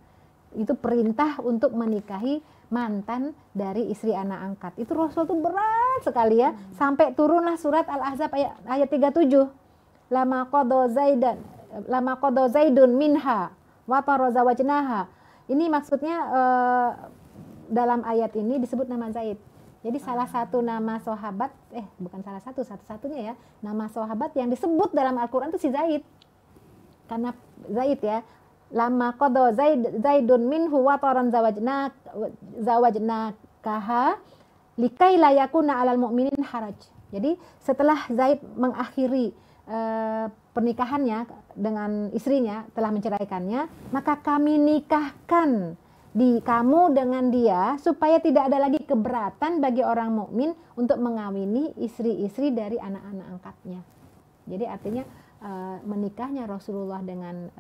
Itu perintah untuk menikahi mantan dari istri anak angkat. Itu Rasul itu berat sekali ya, sampai turunlah surat Al-Ahzab ayat 37. Lama qada Zaidun minha wa tarazawajnaha. Ini maksudnya dalam ayat ini disebut nama Zaid. Jadi salah satu nama sahabat, bukan salah satu, satu-satunya ya, nama sahabat yang disebut dalam Al-Quran itu si Zaid. Karena Zaid ya, lama qada Zaidun minhu wa taran zawajnakaha likai la yakuna 'alal mu'minin haraj. Jadi setelah Zaid mengakhiri pernikahannya dengan istrinya telah menceraikannya, maka kami nikahkan kamu dengan dia supaya tidak ada lagi keberatan bagi orang mukmin untuk mengawini istri-istri dari anak-anak angkatnya. Jadi artinya menikahnya Rasulullah dengan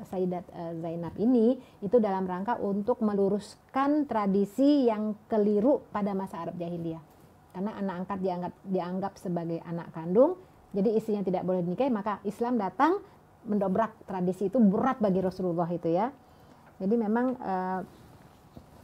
Sayyidat Zainab ini itu dalam rangka untuk meluruskan tradisi yang keliru pada masa Arab Jahiliyah. Karena anak angkat dianggap sebagai anak kandung, jadi istrinya tidak boleh dinikahi, maka Islam datang mendobrak tradisi itu, berat bagi Rasulullah itu ya. Jadi memang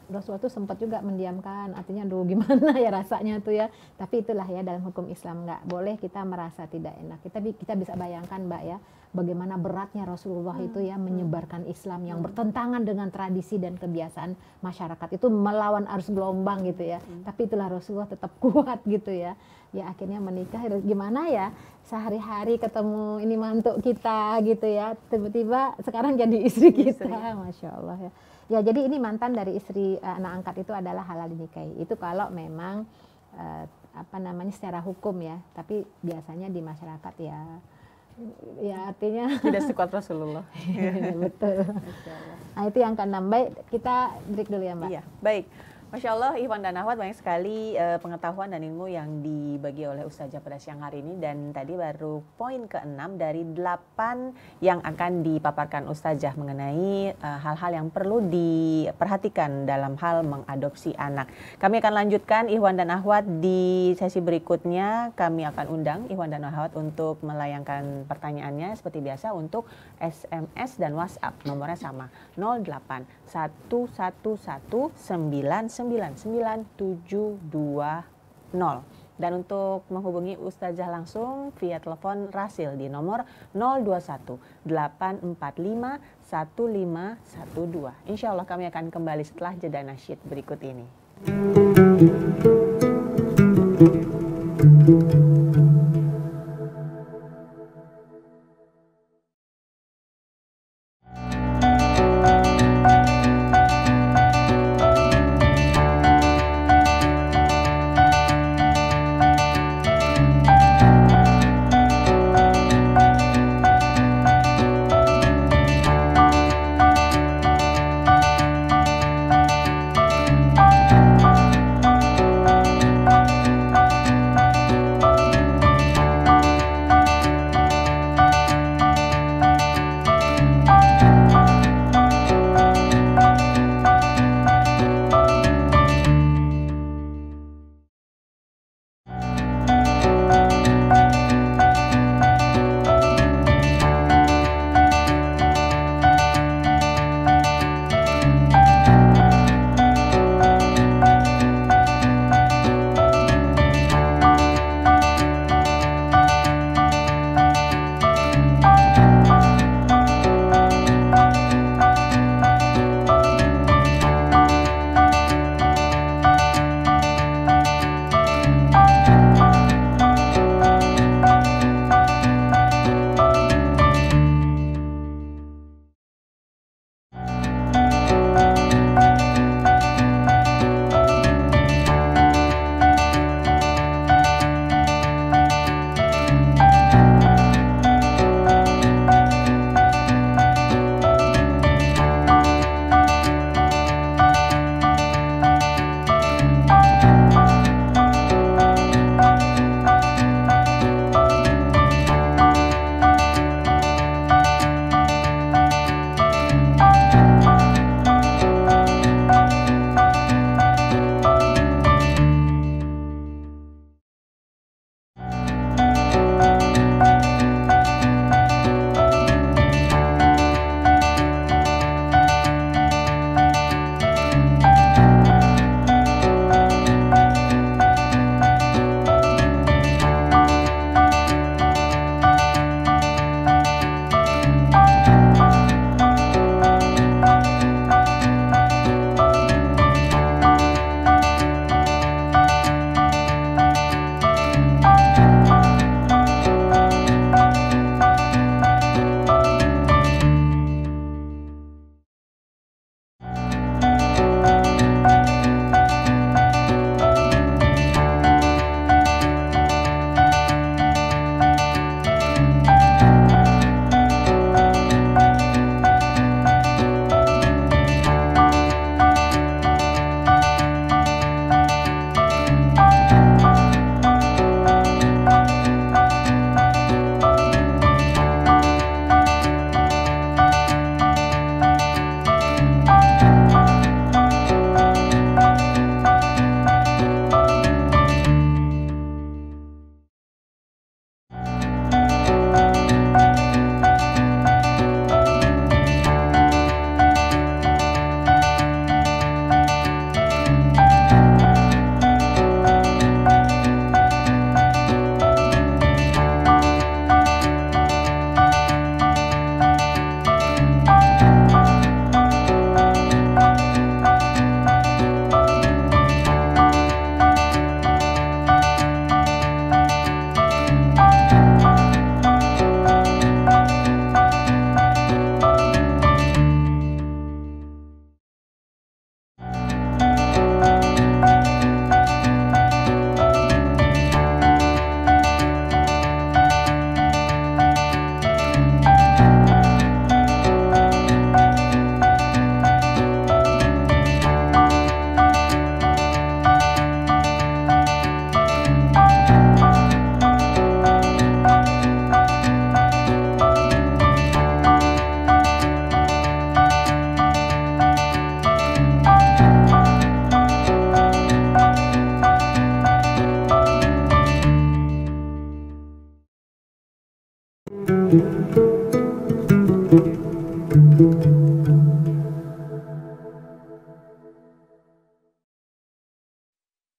Rasulullah itu sempat juga mendiamkan, artinya aduh gimana ya rasanya tuh ya. Tapi itulah ya, dalam hukum Islam nggak boleh kita merasa tidak enak. Kita bisa bayangkan Mbak ya, bagaimana beratnya Rasulullah itu ya menyebarkan Islam yang bertentangan dengan tradisi dan kebiasaan masyarakat, itu melawan arus gelombang gitu ya. Tapi itulah Rasulullah tetap kuat gitu ya. Ya akhirnya menikah, gimana ya sehari-hari ketemu ini mantuk kita gitu ya, tiba-tiba sekarang jadi istri kita, Masya Allah ya. Ya jadi ini mantan dari istri anak angkat itu adalah halal dinikahi. Itu kalau memang secara hukum ya, tapi biasanya di masyarakat ya artinya tidak sekuat Rasulullah. Betul. Nah itu yang keenam. Baik, kita break dulu ya Mbak. Iya, baik. Masya Allah, Ikhwan dan Akhwat, banyak sekali pengetahuan dan ilmu yang dibagi oleh Ustazah pada siang hari ini. Dan tadi baru poin ke-6 dari 8 yang akan dipaparkan Ustazah mengenai hal-hal yang perlu diperhatikan dalam hal mengadopsi anak. Kami akan lanjutkan Ikhwan dan Akhwat di sesi berikutnya. Kami akan undang Ikhwan dan Akhwat untuk melayangkan pertanyaannya seperti biasa untuk SMS dan WhatsApp. Nomornya sama, 08 111 999 dan untuk menghubungi Ustazah langsung via telepon Rasil di nomor 021 845 1512. Insya Allah kami akan kembali setelah jeda nasyid berikut ini.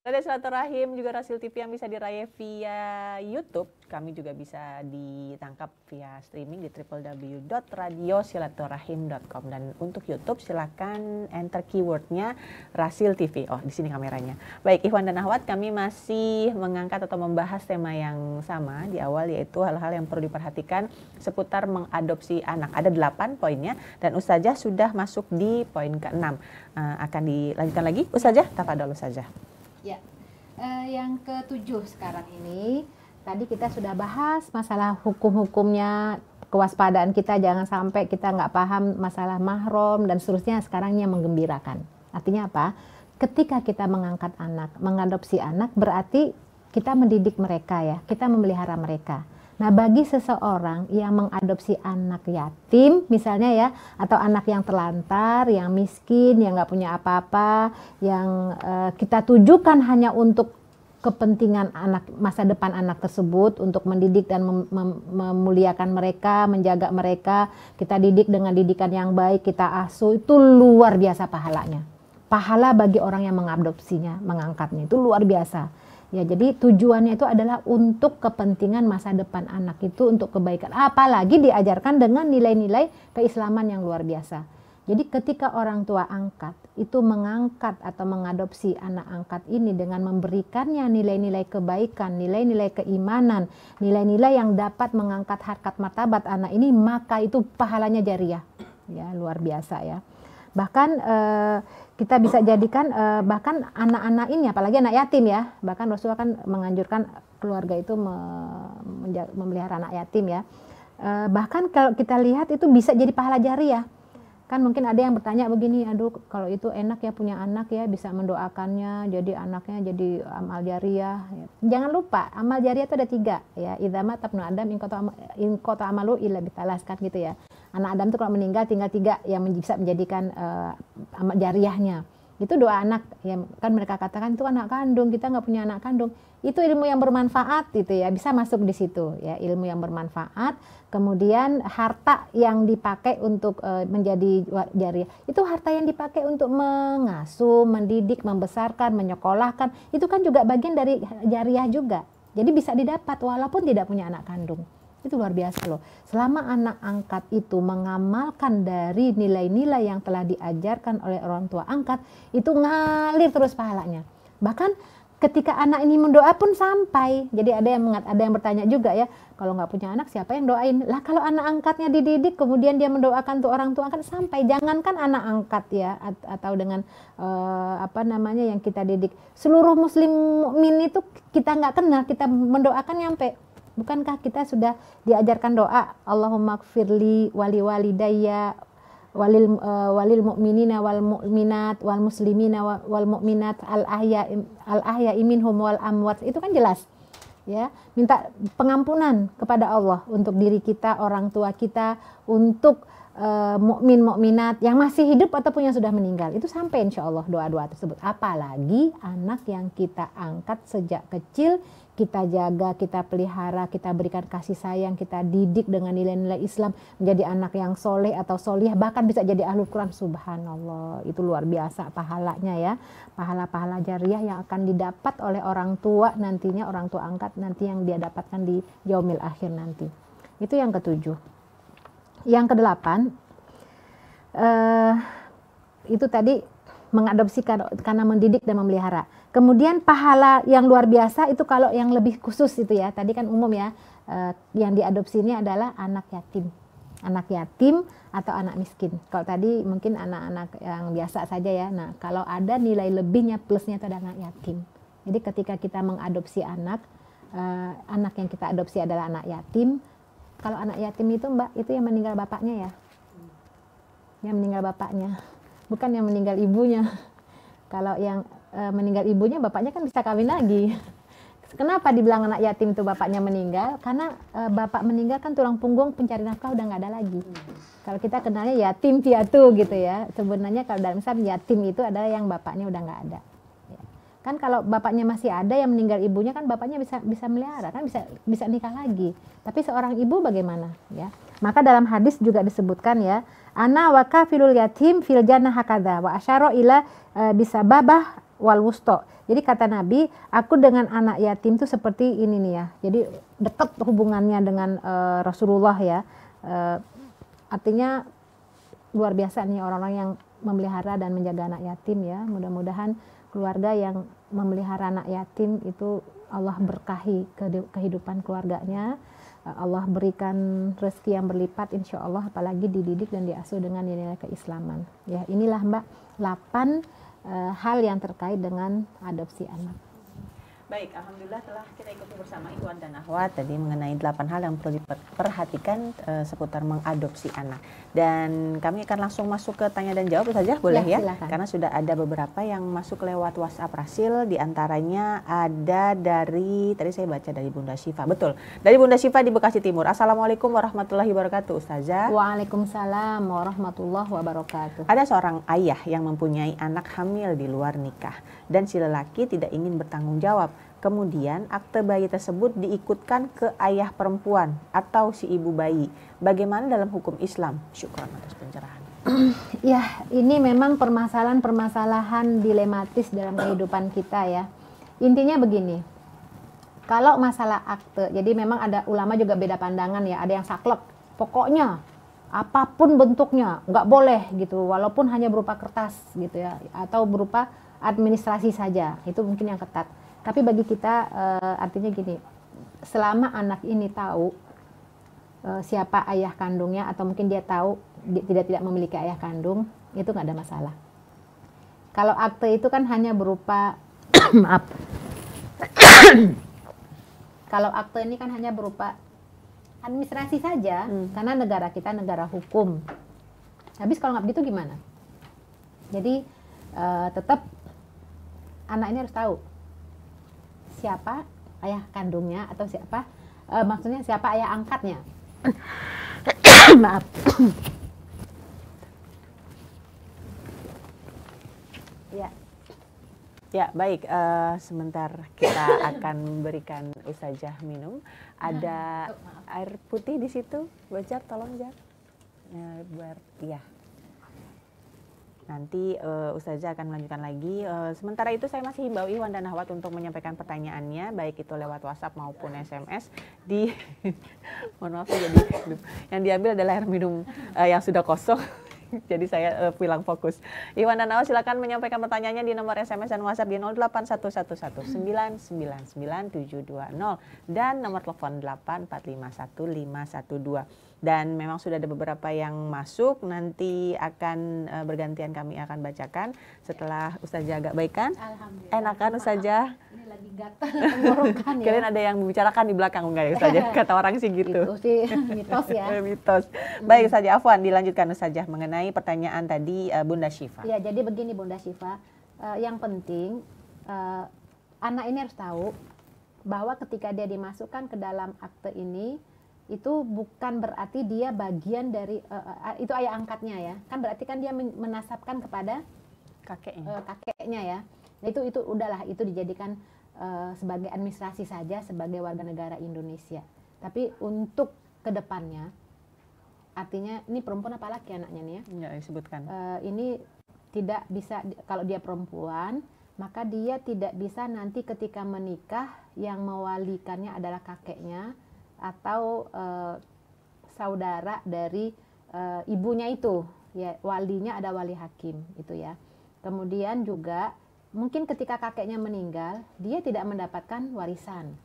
Ada Silaturahim juga Rasil TV yang bisa diraih via YouTube. Kami juga bisa ditangkap via streaming di www.radiosilaturahim.com. Dan untuk YouTube silakan enter keywordnya Rasil TV. Oh, di sini kameranya. Baik, Ikhwan dan Akhwat, kami masih mengangkat atau membahas tema yang sama di awal, yaitu hal-hal yang perlu diperhatikan seputar mengadopsi anak. Ada 8 poinnya dan Ustazah sudah masuk di poin ke-6. Akan dilanjutkan lagi, Ustazah, tafadhol Ustazah. Ya, yang ke-7 sekarang ini, tadi kita sudah bahas masalah hukum-hukumnya, kewaspadaan kita jangan sampai kita nggak paham masalah mahram dan seterusnya. Sekarang yang menggembirakan. Artinya apa? Ketika kita mengangkat anak, mengadopsi anak, berarti kita mendidik mereka ya, kita memelihara mereka. Nah, bagi seseorang yang mengadopsi anak yatim misalnya ya, atau anak yang terlantar, yang miskin, yang nggak punya apa-apa, yang kita tujukan hanya untuk kepentingan anak, masa depan anak tersebut, untuk mendidik dan memuliakan mereka, menjaga mereka, kita didik dengan didikan yang baik, kita asuh, itu luar biasa pahalanya. Pahala bagi orang yang mengadopsinya, mengangkatnya, itu luar biasa. Ya, jadi tujuannya itu adalah untuk kepentingan masa depan anak itu, untuk kebaikan. Apalagi diajarkan dengan nilai-nilai keislaman yang luar biasa. Jadi ketika orang tua angkat itu mengangkat atau mengadopsi anak angkat ini dengan memberikannya nilai-nilai kebaikan, nilai-nilai keimanan, nilai-nilai yang dapat mengangkat harkat martabat anak ini, maka itu pahalanya jariah. Ya, luar biasa ya. Bahkan kita bisa jadikan bahkan anak-anak ini, apalagi anak yatim ya, bahkan Rasulullah kan menganjurkan keluarga itu memelihara anak yatim ya. Bahkan kalau kita lihat itu bisa jadi pahala jariah. Kan mungkin ada yang bertanya begini, aduh kalau itu enak ya punya anak ya, bisa mendoakannya jadi anaknya jadi amal jariah. Jangan lupa amal jariah itu ada 3 ya. Idza mata ibnu Adam in qata amalu illa bitalas, kan gitu ya. Anak Adam itu kalau meninggal tinggal 3 yang bisa menjadikan amal jariahnya. Itu doa anak, ya kan mereka katakan itu anak kandung, kita nggak punya anak kandung. Itu ilmu yang bermanfaat gitu ya, bisa masuk di situ ya, ilmu yang bermanfaat. Kemudian harta yang dipakai untuk menjadi jariah, itu harta yang dipakai untuk mengasuh, mendidik, membesarkan, menyekolahkan, itu kan juga bagian dari jariah juga. Jadi bisa didapat walaupun tidak punya anak kandung. Itu luar biasa loh. Selama anak angkat itu mengamalkan dari nilai-nilai yang telah diajarkan oleh orang tua angkat, itu ngalir terus pahalanya. Bahkan ketika anak ini mendoa pun sampai. Jadi ada yang bertanya juga ya, kalau nggak punya anak siapa yang doain? Lah kalau anak angkatnya dididik kemudian dia mendoakan tuh orang tua angkat sampai. Jangankan anak angkat ya, atau dengan yang kita didik. Seluruh muslim mukmin itu kita nggak kenal, kita mendoakan nyampe. Bukankah kita sudah diajarkan doa Allahumma gfirli wali walidayya walil mu'minina wal mu'minat wal muslimina wal mu'minat al ahya minhum wal amwat. Itu kan jelas ya, minta pengampunan kepada Allah untuk diri kita, orang tua kita, untuk mukmin mukminat yang masih hidup ataupun yang sudah meninggal. Itu sampai insya Allah doa-doa tersebut. Apalagi anak yang kita angkat sejak kecil, kita jaga, kita pelihara, kita berikan kasih sayang, kita didik dengan nilai-nilai Islam, menjadi anak yang soleh atau solihah, bahkan bisa jadi ahlul Quran. Subhanallah, itu luar biasa pahalanya ya. Pahala-pahala jariah yang akan didapat oleh orang tua nantinya, orang tua angkat nanti, yang dia dapatkan di yaumil akhir nanti. Itu yang ke-7. Yang ke-8 itu tadi mengadopsi karena mendidik dan memelihara. Kemudian pahala yang luar biasa itu kalau yang lebih khusus itu ya, tadi kan umum ya, yang diadopsi ini adalah anak yatim atau anak miskin. Kalau tadi mungkin anak-anak yang biasa saja ya. Nah, kalau ada nilai lebihnya, plusnya itu ada anak yatim. Jadi ketika kita mengadopsi anak yang kita adopsi adalah anak yatim. Kalau anak yatim itu Mbak, itu yang meninggal bapaknya ya, yang meninggal bapaknya, bukan yang meninggal ibunya. Kalau yang meninggal ibunya, bapaknya kan bisa kawin lagi. Kenapa dibilang anak yatim itu bapaknya meninggal? Karena bapak meninggal kan tulang punggung pencari nafkah udah nggak ada lagi. Kalau kita kenalnya yatim piatu gitu ya. Sebenarnya kalau dalam Islam yatim itu adalah yang bapaknya udah nggak ada. Ya. Kan kalau bapaknya masih ada, yang meninggal ibunya kan bapaknya bisa melihara, kan bisa nikah lagi. Tapi seorang ibu bagaimana? Ya. Maka dalam hadis juga disebutkan ya, ana wa kafilul yatim fil jannah hakadha wa asyara ila bisababah wal wusto. Jadi kata Nabi, aku dengan anak yatim tuh seperti ini nih ya. Jadi dekat hubungannya dengan Rasulullah ya. Artinya luar biasa nih orang-orang yang memelihara dan menjaga anak yatim ya. Mudah-mudahan keluarga yang memelihara anak yatim itu Allah berkahi kehidupan keluarganya. Allah berikan rezeki yang berlipat insya Allah, apalagi dididik dan diasuh dengan nilai keislaman. Ya, inilah Mbak 8 hal yang terkait dengan adopsi anak. Baik, alhamdulillah telah kita ikuti bersama Ikhwan dan Akhwat tadi mengenai 8 hal yang perlu diperhatikan seputar mengadopsi anak. Dan kami akan langsung masuk ke tanya dan jawab saja, boleh ya? Silakan. Karena sudah ada beberapa yang masuk lewat WhatsApp Rasil, di antaranya ada dari, tadi saya baca dari Bunda Syifa, betul. Dari Bunda Syifa di Bekasi Timur. Assalamualaikum warahmatullahi wabarakatuh, Ustazah. Waalaikumsalam warahmatullahi wabarakatuh. Ada seorang ayah yang mempunyai anak hamil di luar nikah dan si lelaki tidak ingin bertanggung jawab. Kemudian akte bayi tersebut diikutkan ke ayah perempuan atau si ibu bayi. Bagaimana dalam hukum Islam? Syukran atas pencerahan. Ya, ini memang permasalahan dilematis dalam kehidupan kita ya. Intinya begini, kalau masalah akte, jadi memang ada ulama juga beda pandangan ya. Ada yang saklek, pokoknya apapun bentuknya nggak boleh gitu, walaupun hanya berupa kertas gitu ya, atau berupa administrasi saja, itu mungkin yang ketat. Tapi bagi kita artinya gini, selama anak ini tahu siapa ayah kandungnya, atau mungkin dia tahu dia tidak memiliki ayah kandung, itu nggak ada masalah. Kalau akte itu kan hanya berupa maaf. Kalau akte ini kan hanya berupa administrasi saja, karena negara kita negara hukum. Habis kalau nggak begitu gimana? Jadi tetap anak ini harus tahu siapa ayah kandungnya, atau siapa maksudnya siapa ayah angkatnya. Maaf. Ya, baik. Sebentar kita akan memberikan Ustazah minum. Ada air putih di situ. Jar, tolong Jar. Ya. Nanti Ustazah akan melanjutkan lagi. Sementara itu saya masih himbau Ikhwan dan Akhwat untuk menyampaikan pertanyaannya, baik itu lewat WhatsApp maupun SMS di mohon maaf jadi yang diambil adalah air minum yang sudah kosong. Jadi saya bilang fokus. Ikhwan dan Akhwat silakan menyampaikan pertanyaannya di nomor SMS dan WhatsApp di 081119999720 dan nomor telepon 8451512. Dan memang sudah ada beberapa yang masuk, nanti akan bergantian kami akan bacakan setelah Ustazah agak baikan. Alhamdulillah. Enakan Ustazah? Ini lagi gatal tenggorokan ya. Kalian ada yang membicarakan di belakang enggak ya Ustazah? Kata orang sih gitu. Itu sih mitos ya. Mitos. Baik Ustazah, afwan dilanjutkan Ustazah mengenai pertanyaan tadi Bunda Syifa. Ya, jadi begini Bunda Syifa, yang penting anak ini harus tahu bahwa ketika dia dimasukkan ke dalam akte ini, itu bukan berarti dia bagian dari itu ayah angkatnya ya, kan berarti kan dia menasabkan kepada kakeknya ya. Nah, itu udahlah, itu dijadikan sebagai administrasi saja sebagai warga negara Indonesia. Tapi untuk kedepannya, artinya ini perempuan apa laki anaknya nih ya? Ya, disebutkan. Ini tidak bisa, kalau dia perempuan maka dia tidak bisa nanti ketika menikah yang mewalikannya adalah kakeknya atau saudara dari ibunya itu ya, walinya ada wali hakim itu ya. Kemudian juga mungkin ketika kakeknya meninggal dia tidak mendapatkan warisan.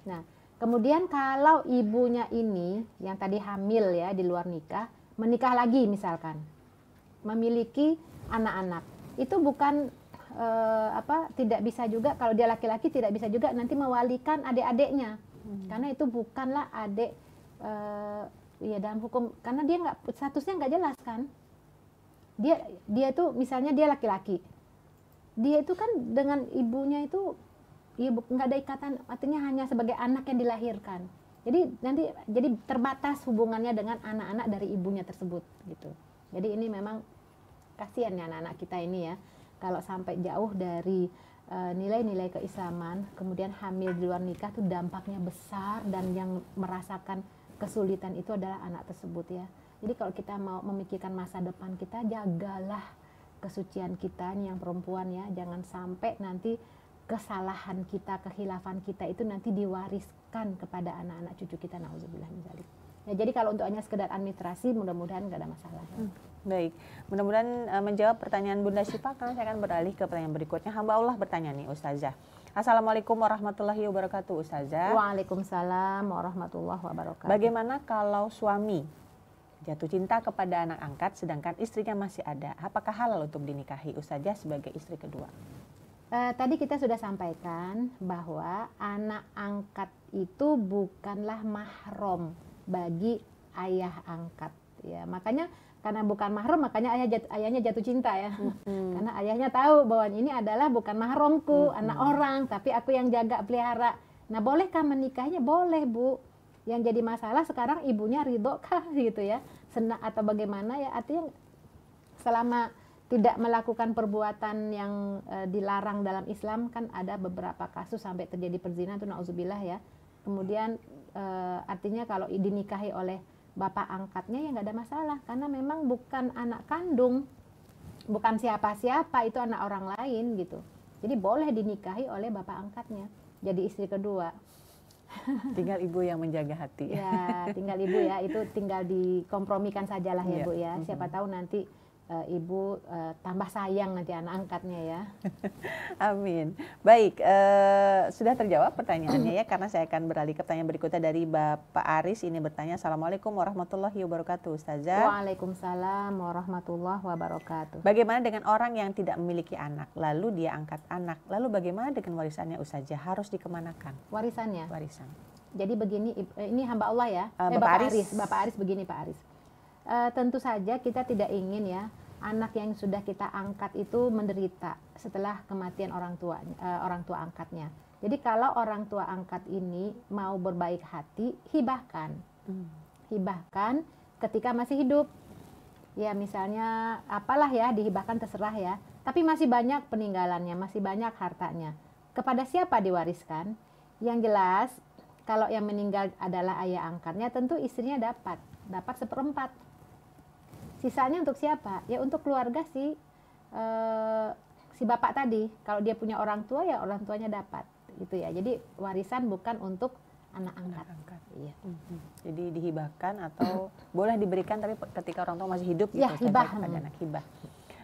Nah, kemudian kalau ibunya ini yang tadi hamil ya di luar nikah, menikah lagi misalkan, memiliki anak-anak, itu bukan tidak bisa juga, kalau dia laki-laki tidak bisa juga nanti mewalikan adik-adiknya. Karena itu bukanlah adik ya dalam hukum, karena dia nggak, statusnya nggak jelas kan. Dia itu misalnya dia laki-laki, dia itu kan dengan ibunya itu ya nggak ada ikatan, artinya hanya sebagai anak yang dilahirkan. Jadi nanti jadi terbatas hubungannya dengan anak-anak dari ibunya tersebut gitu. Jadi ini memang kasihan ya anak-anak kita ini ya, kalau sampai jauh dari nilai-nilai keislaman, kemudian hamil di luar nikah tuh dampaknya besar, dan yang merasakan kesulitan itu adalah anak tersebut ya. Jadi kalau kita mau memikirkan masa depan kita, jagalah kesucian kita nih yang perempuan ya, jangan sampai nanti kesalahan kita, kekhilafan kita itu nanti diwariskan kepada anak-anak cucu kita, nauzubillah min dzalik. Ya, jadi kalau untuk hanya sekedar administrasi mudah-mudahan nggak ada masalah. Baik, mudah-mudahan menjawab pertanyaan Bunda Syifa, karena saya akan beralih ke pertanyaan berikutnya. Hamba Allah bertanya nih Ustazah. Assalamualaikum warahmatullahi wabarakatuh Ustazah. Waalaikumsalam warahmatullahi wabarakatuh. Bagaimana kalau suami jatuh cinta kepada anak angkat sedangkan istrinya masih ada? Apakah halal untuk dinikahi Ustazah sebagai istri kedua? Tadi kita sudah sampaikan bahwa anak angkat itu bukanlah mahram bagi ayah angkat. Ya, makanya karena bukan mahram, makanya ayahnya jatuh cinta ya. Karena ayahnya tahu bahwa ini adalah bukan mahramku, anak orang, tapi aku yang jaga pelihara. Nah, bolehkah menikahnya? Boleh, Bu. Yang jadi masalah sekarang ibunya ridho kah gitu ya, senang atau bagaimana ya, artinya selama tidak melakukan perbuatan yang dilarang dalam Islam, kan ada beberapa kasus sampai terjadi perzinahan itu nauzubillah ya. Kemudian artinya kalau dinikahi oleh bapak angkatnya ya nggak ada masalah, karena memang bukan anak kandung, bukan siapa-siapa, itu anak orang lain gitu. Jadi boleh dinikahi oleh bapak angkatnya, jadi istri kedua. Tinggal ibu yang menjaga hati. Ya, tinggal ibu ya, itu tinggal dikompromikan sajalah ya Bu ya. Siapa tahu nanti ibu tambah sayang nanti anak angkatnya ya. Amin. Baik, sudah terjawab pertanyaannya ya, karena saya akan beralih ke pertanyaan berikutnya dari Bapak Aris. Ini bertanya, Assalamualaikum warahmatullahi wabarakatuh Ustazah. Waalaikumsalam warahmatullahi wabarakatuh. Bagaimana dengan orang yang tidak memiliki anak, lalu dia angkat anak, lalu bagaimana dengan warisannya Ustazah? Harus dikemanakan? Warisannya? Warisan. Jadi begini, ini hamba Allah ya, Bapak Aris. Bapak Aris begini Pak Aris. Tentu saja kita tidak ingin ya anak yang sudah kita angkat itu menderita setelah kematian orang tua angkatnya. Jadi kalau orang tua angkat ini mau berbaik hati, hibahkan. Hibahkan ketika masih hidup. Ya misalnya apalah ya, dihibahkan terserah ya. Tapi masih banyak peninggalannya, masih banyak hartanya. Kepada siapa diwariskan? Yang jelas kalau yang meninggal adalah ayah angkatnya, tentu istrinya dapat 1/4. Sisanya untuk siapa? Ya untuk keluarga si bapak tadi. Kalau dia punya orang tua ya orang tuanya dapat, gitu ya. Jadi warisan bukan untuk anak angkat. Iya. Jadi dihibahkan atau boleh diberikan, tapi ketika orang tua masih hidup gitu. Ya, hibah. Pada anak hibah.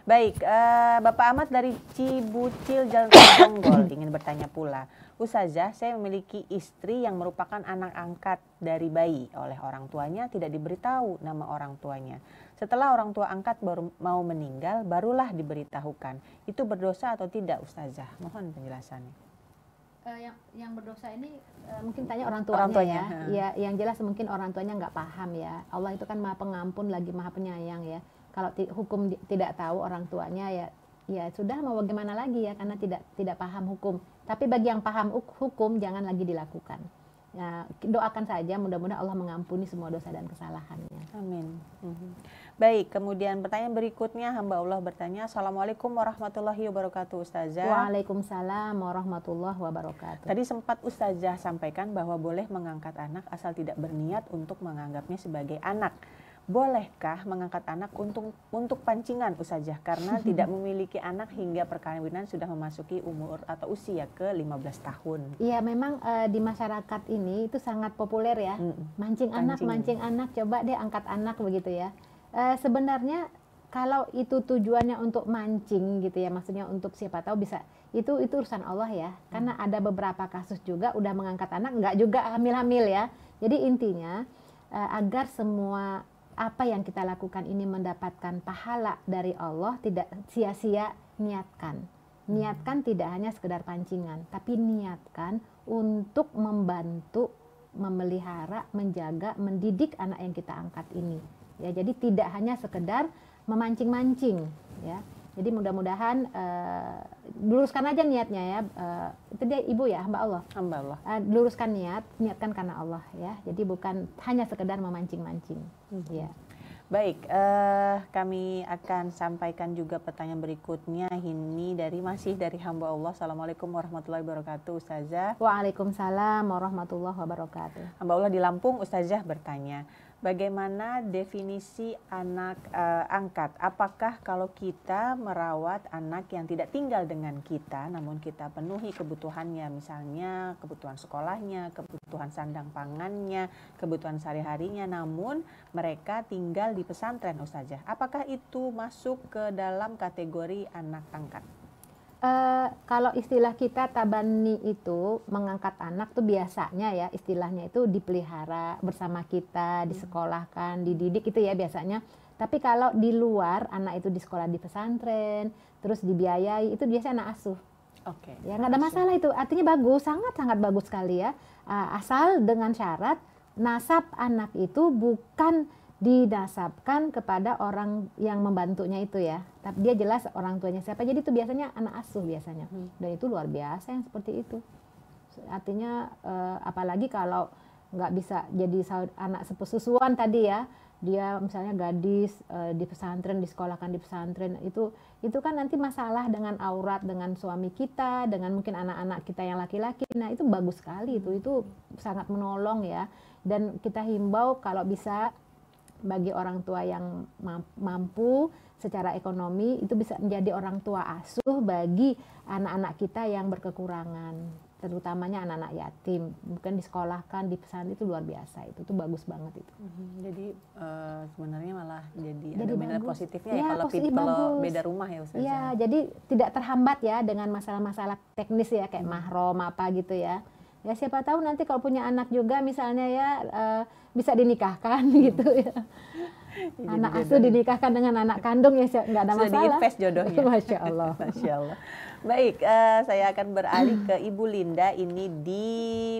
Baik, Bapak Ahmad dari Cibucil Jalan Tonggol ingin bertanya pula. Ustazah, saya memiliki istri yang merupakan anak angkat dari bayi. Oleh orang tuanya tidak diberitahu nama orang tuanya. Setelah orang tua angkat baru mau meninggal, barulah diberitahukan. Itu berdosa atau tidak Ustazah? Mohon penjelasannya. Yang berdosa ini mungkin tanya orang tuanya ya. Ya, yang jelas mungkin orang tuanya nggak paham ya. Allah itu kan Maha Pengampun lagi Maha Penyayang ya. Kalau hukum tidak tahu orang tuanya ya sudah, mau bagaimana lagi ya, karena tidak paham hukum. Tapi bagi yang paham hukum jangan lagi dilakukan. Ya, doakan saja mudah-mudahan Allah mengampuni semua dosa dan kesalahannya. Amin. Baik, kemudian pertanyaan berikutnya hamba Allah bertanya, Assalamualaikum warahmatullahi wabarakatuh Ustazah. Waalaikumsalam warahmatullahi wabarakatuh. Tadi sempat Ustazah sampaikan bahwa boleh mengangkat anak asal tidak berniat untuk menganggapnya sebagai anak. Bolehkah mengangkat anak untuk pancingan Ustazah karena tidak memiliki anak hingga perkawinan sudah memasuki umur atau usia ke 15 tahun? Iya, memang di masyarakat ini itu sangat populer ya. Mancing anak, coba deh angkat anak begitu ya. Sebenarnya kalau itu tujuannya untuk mancing gitu ya, maksudnya untuk siapa tahu bisa, itu urusan Allah ya. Karena ada beberapa kasus juga udah mengangkat anak, enggak juga hamil-hamil ya. Jadi intinya agar semua apa yang kita lakukan ini mendapatkan pahala dari Allah, tidak sia-sia, niatkan tidak hanya sekedar pancingan, tapi niatkan untuk membantu, memelihara, menjaga, mendidik anak yang kita angkat ini ya. Jadi tidak hanya sekedar memancing-mancing ya. Jadi mudah-mudahan luruskan aja niatnya ya. Itu dia ibu ya, hamba Allah. Hamba Allah. Luruskan niatkan karena Allah ya. Jadi bukan hanya sekedar memancing-mancing. Ya. Baik, kami akan sampaikan juga pertanyaan berikutnya ini masih dari hamba Allah. Assalamualaikum warahmatullahi wabarakatuh Ustazah. Waalaikumsalam warahmatullahi wabarakatuh. Hamba Allah di Lampung Ustazah bertanya, bagaimana definisi anak angkat? Apakah kalau kita merawat anak yang tidak tinggal dengan kita, namun kita penuhi kebutuhannya, misalnya kebutuhan sekolahnya, kebutuhan sandang pangannya, kebutuhan sehari-harinya, namun mereka tinggal di pesantren, Ustazah. Apakah itu masuk ke dalam kategori anak angkat? Kalau istilah kita tabani itu mengangkat anak tuh biasanya ya istilahnya itu dipelihara bersama kita, disekolahkan, dididik itu ya biasanya. Tapi kalau di luar anak itu di sekolah di pesantren, terus dibiayai itu biasanya anak asuh. Oke. Ya nggak ada masalah itu, artinya bagus, sangat bagus sekali ya. Asal dengan syarat nasab anak itu bukan didasarkan kepada orang yang membantunya itu ya, tapi dia jelas orang tuanya siapa, jadi itu biasanya anak asuh biasanya. Dan itu luar biasa yang seperti itu, artinya apalagi kalau nggak bisa jadi anak sepusuan tadi ya, dia misalnya gadis di pesantren, disekolahkan di pesantren, itu kan nanti masalah dengan aurat dengan suami kita, dengan mungkin anak-anak kita yang laki-laki. Nah itu bagus sekali, itu sangat menolong ya. Dan kita himbau kalau bisa bagi orang tua yang mampu secara ekonomi itu bisa menjadi orang tua asuh bagi anak-anak kita yang berkekurangan, terutamanya anak-anak yatim, bukan disekolahkan di pesantren, itu luar biasa, itu bagus banget itu. Jadi sebenarnya malah jadi ada minat positifnya ya, kalau beda rumah ya Ustazah. Ya, jadi tidak terhambat ya dengan masalah-masalah teknis ya kayak mahram apa gitu ya. Ya siapa tahu nanti kalau punya anak juga misalnya ya bisa dinikahkan gitu ya. Anak asuh dinikahkan dengan anak kandung ya nggak ada masalah. Sudah di-invest jodohnya. Masya Allah. Masya Allah. Baik, saya akan beralih ke Ibu Linda ini di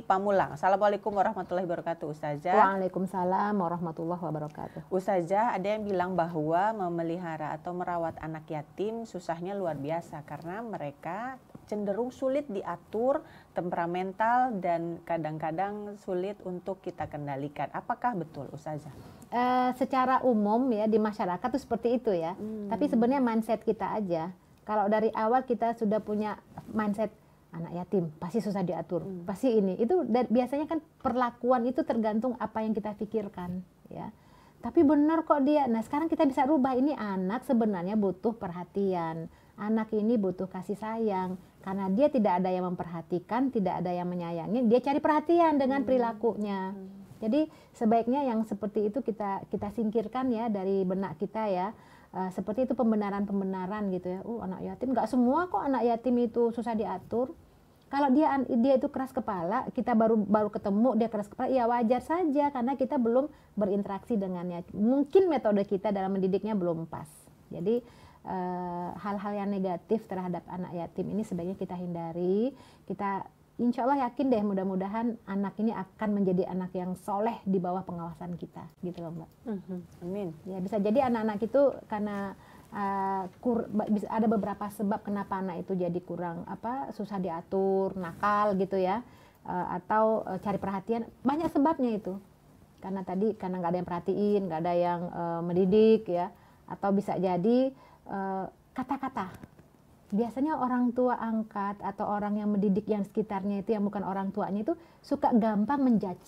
Pamulang. Assalamualaikum warahmatullahi wabarakatuh, Ustazah. Waalaikumsalam warahmatullahi wabarakatuh. Ustazah, ada yang bilang bahwa memelihara atau merawat anak yatim susahnya luar biasa karena mereka cenderung sulit diatur, temperamental, dan kadang-kadang sulit untuk kita kendalikan. Apakah betul, Ustazah? Secara umum ya di masyarakat itu seperti itu ya. Tapi sebenarnya mindset kita aja. Kalau dari awal kita sudah punya mindset anak yatim pasti susah diatur, pasti ini. Itu biasanya kan perlakuan itu tergantung apa yang kita pikirkan ya. Tapi benar kok dia. Nah sekarang kita bisa rubah, ini anak sebenarnya butuh perhatian. Anak ini butuh kasih sayang. Karena dia tidak ada yang memperhatikan, tidak ada yang menyayangi, dia cari perhatian dengan perilakunya. Jadi sebaiknya yang seperti itu kita singkirkan ya dari benak kita ya. Seperti itu pembenaran gitu ya. Anak yatim, nggak semua kok anak yatim itu susah diatur. Kalau dia itu keras kepala, kita baru ketemu dia keras kepala, ya wajar saja karena kita belum berinteraksi dengannya. Mungkin metode kita dalam mendidiknya belum pas. Jadi hal-hal yang negatif terhadap anak yatim ini sebaiknya kita hindari. Kita insya Allah yakin deh, mudah-mudahan anak ini akan menjadi anak yang soleh di bawah pengawasan kita, gitu loh Mbak. Amin. Ya bisa jadi anak-anak itu karena bisa ada beberapa sebab kenapa anak itu jadi kurang susah diatur, nakal gitu ya, atau cari perhatian, banyak sebabnya itu. Karena nggak ada yang perhatiin, nggak ada yang mendidik ya, atau bisa jadi kata-kata. Biasanya orang tua angkat atau orang yang mendidik yang sekitarnya itu yang bukan orang tuanya itu suka gampang menjudge,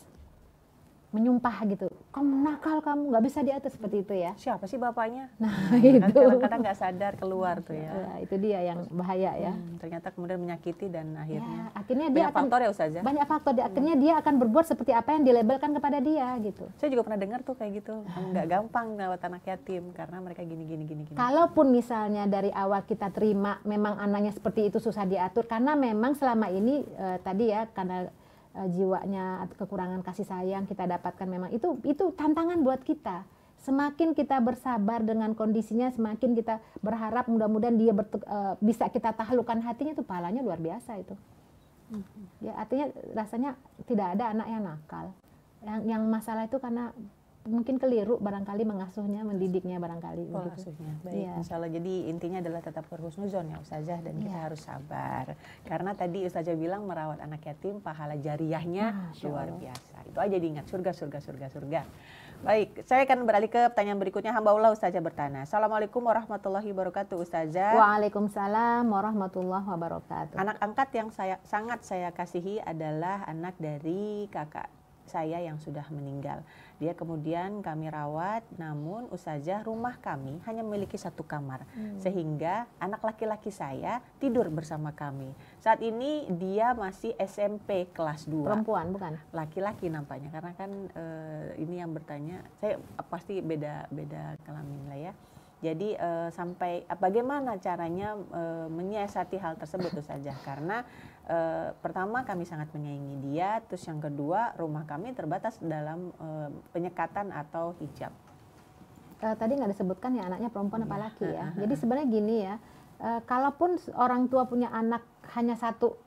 menyumpah gitu. Kamu nakal, kamu nggak bisa diatur, seperti itu ya. Siapa sih bapaknya? Nah itu kadang-kadang nggak sadar keluar tuh ya. Itu dia yang bahaya ya. Ternyata kemudian menyakiti dan akhirnya. Akhirnya dia banyak faktor ya Ustazah. Banyak faktor. Akhirnya dia akan berbuat seperti apa yang dilabelkan kepada dia gitu. Saya juga pernah dengar tuh kayak gitu. Nggak gampang merawat anak yatim karena mereka gini. Kalaupun misalnya dari awal kita terima memang anaknya seperti itu susah diatur karena memang selama ini tadi ya karena jiwanya atau kekurangan kasih sayang kita dapatkan, memang itu tantangan buat kita. Semakin kita bersabar dengan kondisinya, semakin kita berharap mudah-mudahan dia bisa kita taklukkan hatinya, itu pahalanya luar biasa itu. Ya artinya rasanya tidak ada anak yang nakal. Yang masalah itu karena mungkin keliru barangkali mengasuhnya, mendidiknya barangkali. Asuhnya. Baik, insya Allah. Jadi intinya adalah tetap berhusnuzon ya Ustazah, dan kita harus sabar. Karena tadi Ustazah bilang merawat anak yatim pahala jariyahnya luar biasa. Itu aja diingat, surga. Baik, saya akan beralih ke pertanyaan berikutnya. Hamba Allah Ustazah bertanya. Assalamualaikum warahmatullahi wabarakatuh Ustazah. Waalaikumsalam warahmatullahi wabarakatuh. Anak angkat yang sangat saya kasihi adalah anak dari kakak saya yang sudah meninggal. Dia kemudian kami rawat, namun Ustazah rumah kami hanya memiliki satu kamar. Sehingga anak laki-laki saya tidur bersama kami. Saat ini dia masih SMP kelas 2. Perempuan bukan? Laki-laki nampaknya, karena kan ini yang bertanya, saya pasti beda kelamin lah ya. Jadi sampai bagaimana caranya menyiasati hal tersebut Ustazah? Karena pertama kami sangat menyayangi dia, terus yang kedua rumah kami terbatas dalam penyekatan atau hijab. Tadi nggak disebutkan ya anaknya perempuan apa laki ya. Jadi sebenarnya gini ya, kalaupun orang tua punya anak hanya satu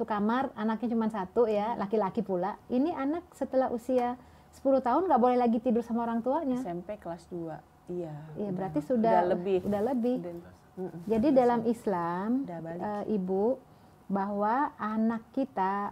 kamar, anaknya cuma satu ya, laki-laki pula, ini anak setelah usia 10 tahun nggak boleh lagi tidur sama orang tuanya. SMP kelas 2. Iya. Iya, berarti sudah lebih. Jadi dalam Islam, Ibu, bahwa anak kita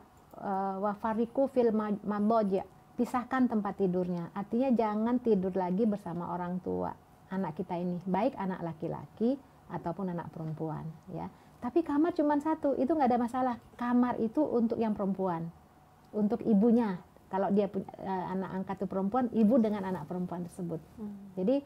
wafariku fil maboja, pisahkan tempat tidurnya. Artinya jangan tidur lagi bersama orang tua anak kita ini, baik anak laki-laki ataupun anak perempuan ya. Tapi kamar cuma satu, itu nggak ada masalah. Kamar itu untuk yang perempuan, untuk ibunya. Kalau dia punya anak angkat itu perempuan, ibu dengan anak perempuan tersebut. Jadi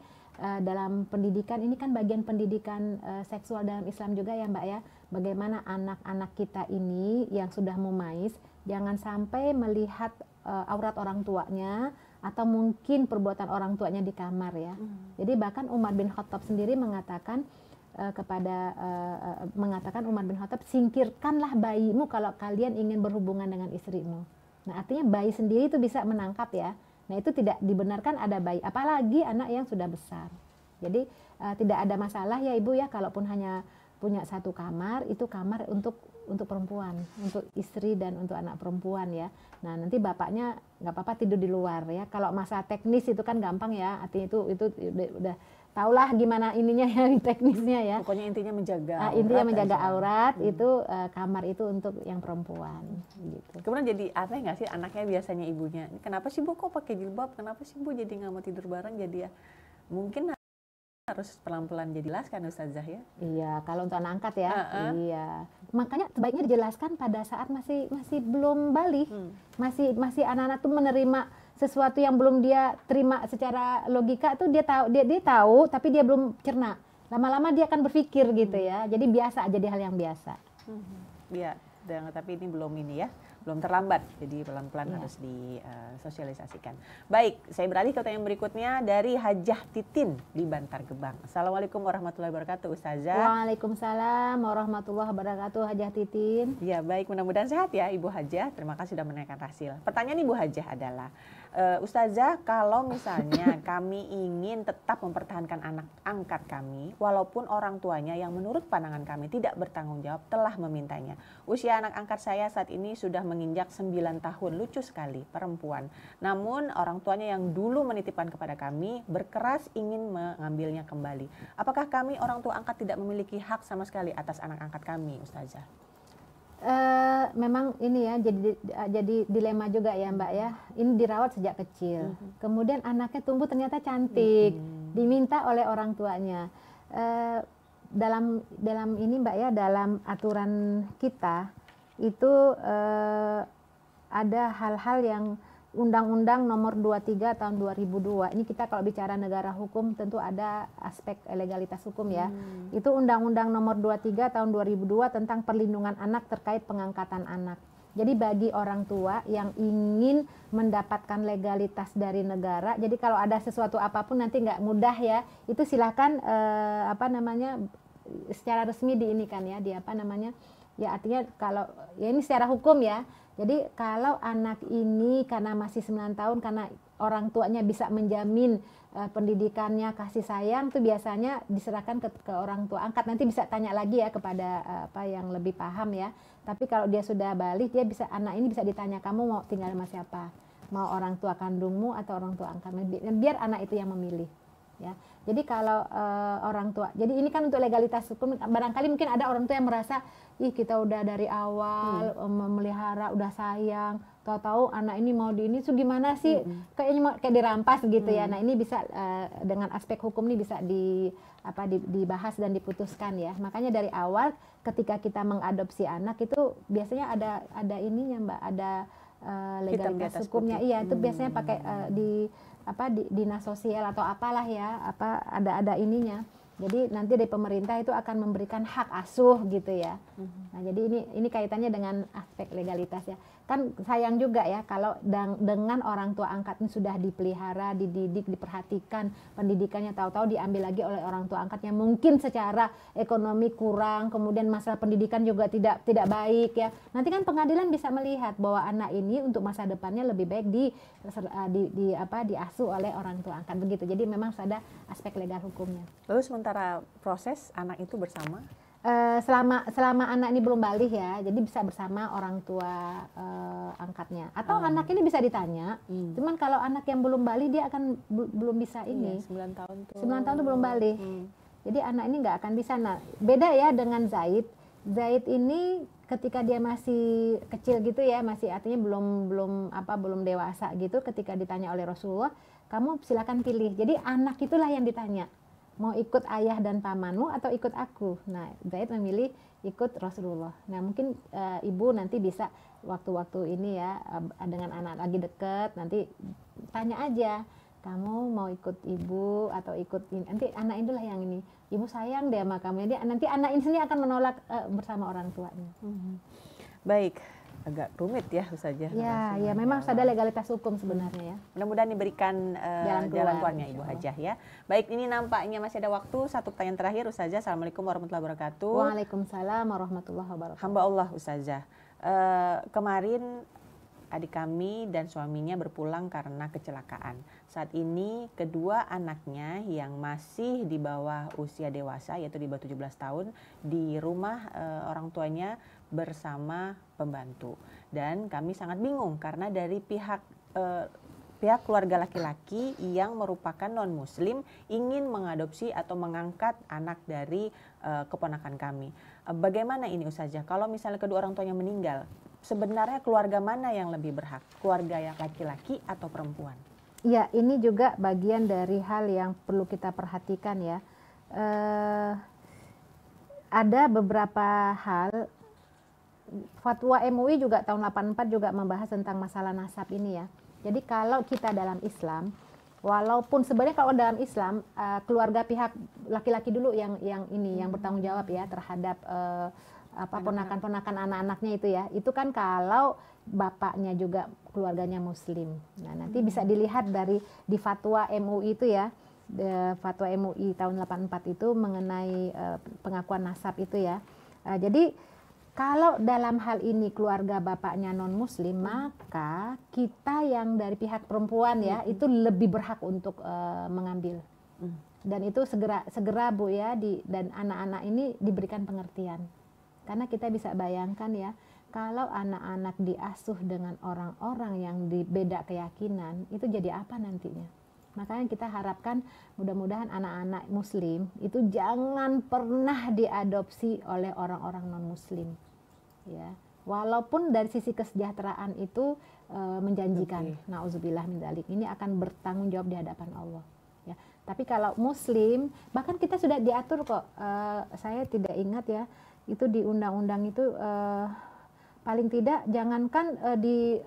dalam pendidikan ini kan bagian pendidikan seksual dalam Islam juga ya Mbak ya. Bagaimana anak-anak kita ini yang sudah mumais jangan sampai melihat aurat orang tuanya atau mungkin perbuatan orang tuanya di kamar ya. Jadi bahkan Umar bin Khattab sendiri mengatakan mengatakan Umar bin Khattab, singkirkanlah bayimu kalau kalian ingin berhubungan dengan istrimu. Nah artinya bayi sendiri itu bisa menangkap ya. Nah itu tidak dibenarkan ada bayi, apalagi anak yang sudah besar. Jadi tidak ada masalah ya Ibu ya, kalaupun hanya punya satu kamar, itu kamar untuk perempuan, untuk istri dan untuk anak perempuan ya. Nah nanti bapaknya nggak apa-apa tidur di luar ya. Kalau masalah teknis itu kan gampang ya, artinya itu udah taulah gimana ininya ya, teknisnya ya. Pokoknya intinya menjaga aurat. Intinya menjaga aurat itu kamar itu untuk yang perempuan gitu. Kemudian jadi aneh nggak sih anaknya biasanya ibunya, kenapa sih Bu kok pakai jilbab? Kenapa sih Bu jadi nggak mau tidur bareng? Jadi ya mungkin harus pelan-pelan dijelaskan Ustazah ya. Iya, kalau untuk anak angkat ya. Iya. Makanya sebaiknya dijelaskan pada saat masih belum balik. Masih anak-anak tuh menerima sesuatu yang belum dia terima secara logika tuh dia tahu tapi dia belum cerna. Lama-lama dia akan berpikir gitu ya. Jadi biasa, jadi hal yang biasa. Iya, tapi ini belum terlambat, jadi pelan-pelan harus disosialisasikan. Baik, saya beralih ke pertanyaan berikutnya dari Hajah Titin di Bantar Gebang. Assalamualaikum warahmatullahi wabarakatuh Ustazah. Waalaikumsalam warahmatullahi wabarakatuh Hajah Titin. Ya baik, mudah-mudahan sehat ya Ibu Hajah. Terima kasih sudah menanyakan Rasil. Pertanyaan Ibu Hajah adalah, Ustazah, kalau misalnya kami ingin tetap mempertahankan anak angkat kami, walaupun orang tuanya yang menurut pandangan kami tidak bertanggung jawab telah memintanya. Usia anak angkat saya saat ini sudah menginjak 9 tahun, lucu sekali, perempuan. Namun orang tuanya yang dulu menitipkan kepada kami berkeras ingin mengambilnya kembali. Apakah kami orang tua angkat tidak memiliki hak sama sekali atas anak angkat kami, Ustazah? Memang ini ya jadi dilema juga ya Mbak ya. Ini dirawat sejak kecil. Kemudian anaknya tumbuh ternyata cantik, diminta oleh orang tuanya. Dalam ini Mbak ya, dalam aturan kita itu ada hal-hal yang Undang-Undang Nomor 23 Tahun 2002. Ini kita kalau bicara negara hukum tentu ada aspek legalitas hukum ya. Itu Undang-Undang Nomor 23 Tahun 2002 tentang perlindungan anak terkait pengangkatan anak. Jadi bagi orang tua yang ingin mendapatkan legalitas dari negara, jadi kalau ada sesuatu apapun nanti nggak mudah ya, itu silakan secara resmi diinikan ya, ya artinya kalau ya ini secara hukum ya. Jadi kalau anak ini karena masih 9 tahun, karena orang tuanya bisa menjamin pendidikannya, kasih sayang, itu biasanya diserahkan ke orang tua angkat. Nanti bisa tanya lagi ya kepada yang lebih paham ya. Tapi kalau dia sudah balik, anak ini bisa ditanya, kamu mau tinggal sama siapa? Mau orang tua kandungmu atau orang tua angkat? Biar anak itu yang memilih. Ya. Jadi kalau orang tua, jadi ini kan untuk legalitas hukum, barangkali mungkin ada orang tua yang merasa, kita udah dari awal memelihara, udah sayang, tahu-tahu anak ini mau ini, so gimana sih, kayaknya kayak dirampas gitu ya. Nah ini bisa dengan aspek hukum ini bisa dibahas dan diputuskan ya. Makanya dari awal ketika kita mengadopsi anak itu biasanya ada ininya Mbak, ada Hitam di legalitas atas hukumnya. putih. Iya, itu biasanya pakai di dinas sosial atau apalah ya, ada ininya. Jadi nanti dari pemerintah itu akan memberikan hak asuh gitu ya. Nah, jadi ini kaitannya dengan aspek legalitas ya. Kan sayang juga ya kalau dengan orang tua angkat ini sudah dipelihara, dididik, diperhatikan, pendidikannya tahu-tahu diambil lagi oleh orang tua angkatnya. Mungkin secara ekonomi kurang, kemudian masalah pendidikan juga tidak baik ya. Nanti kan pengadilan bisa melihat bahwa anak ini untuk masa depannya lebih baik diasuh oleh orang tua angkat begitu. Jadi memang ada aspek legal hukumnya. Lalu sementara proses anak itu bersama? Selama anak ini belum balik ya, jadi bisa bersama orang tua angkatnya. Atau anak ini bisa ditanya. Cuman kalau anak yang belum balik dia akan belum bisa ini. 9 tahun tuh. 9 tahun tuh belum balik. Jadi anak ini nggak akan bisa. Nah, beda ya dengan Zaid. Zaid ini ketika dia masih kecil gitu ya, masih artinya belum dewasa gitu, ketika ditanya oleh Rasulullah, kamu silakan pilih. Jadi anak itulah yang ditanya. Mau ikut ayah dan pamanmu atau ikut aku? Nah, Zaid memilih ikut Rasulullah. Nah, mungkin ibu nanti bisa waktu-waktu ini ya, dengan anak lagi deket, nanti tanya aja, kamu mau ikut ibu atau ikut ini? Nanti anak itulah yang ini, ibu sayang deh sama kamu. Jadi nanti anak ini sendiri akan menolak bersama orang tuanya. Baik. Agak rumit ya Ustazah. Ya memang ada legalitas hukum sebenarnya ya. Mudah-mudahan diberikan jalan keluarnya Ibu Hajah ya. Baik, ini nampaknya masih ada waktu. Satu pertanyaan terakhir Ustazah. Assalamualaikum warahmatullahi wabarakatuh. Waalaikumsalam warahmatullahi wabarakatuh. Hamba Allah Ustazah. Kemarin adik kami dan suaminya berpulang karena kecelakaan. Saat ini kedua anaknya yang masih di bawah usia dewasa, yaitu di bawah 17 tahun, di rumah orang tuanya bersama pembantu. Dan kami sangat bingung karena dari pihak keluarga laki-laki yang merupakan non-muslim ingin mengadopsi atau mengangkat anak dari keponakan kami. Bagaimana ini Ustazah? Kalau misalnya kedua orang tuanya meninggal, sebenarnya keluarga mana yang lebih berhak? Keluarga yang laki-laki atau perempuan? Ya, ini juga bagian dari hal yang perlu kita perhatikan ya. Ada beberapa hal, fatwa MUI juga tahun 84 juga membahas tentang masalah nasab ini ya. Jadi kalau kita dalam Islam, walaupun sebenarnya kalau dalam Islam keluarga pihak laki-laki dulu yang bertanggung jawab ya terhadap ponakan-ponakan anak-anaknya itu ya. Itu kan kalau bapaknya juga keluarganya muslim. Nah, nanti bisa dilihat di fatwa MUI itu ya. Fatwa MUI tahun 84 itu mengenai pengakuan nasab itu ya. Jadi kalau dalam hal ini keluarga bapaknya non-muslim, maka kita yang dari pihak perempuan ya, itu lebih berhak untuk mengambil. Dan itu segera Bu ya, dan anak-anak ini diberikan pengertian. Karena kita bisa bayangkan ya, kalau anak-anak diasuh dengan orang-orang yang beda keyakinan, itu jadi apa nantinya? Makanya kita harapkan mudah-mudahan anak-anak muslim itu jangan pernah diadopsi oleh orang-orang non-muslim. Ya, walaupun dari sisi kesejahteraan itu menjanjikan, nauzubillah min dzalik, ini akan bertanggung jawab di hadapan Allah. Ya, tapi kalau muslim, bahkan kita sudah diatur kok. Saya tidak ingat ya, itu di undang-undang itu paling tidak jangankan di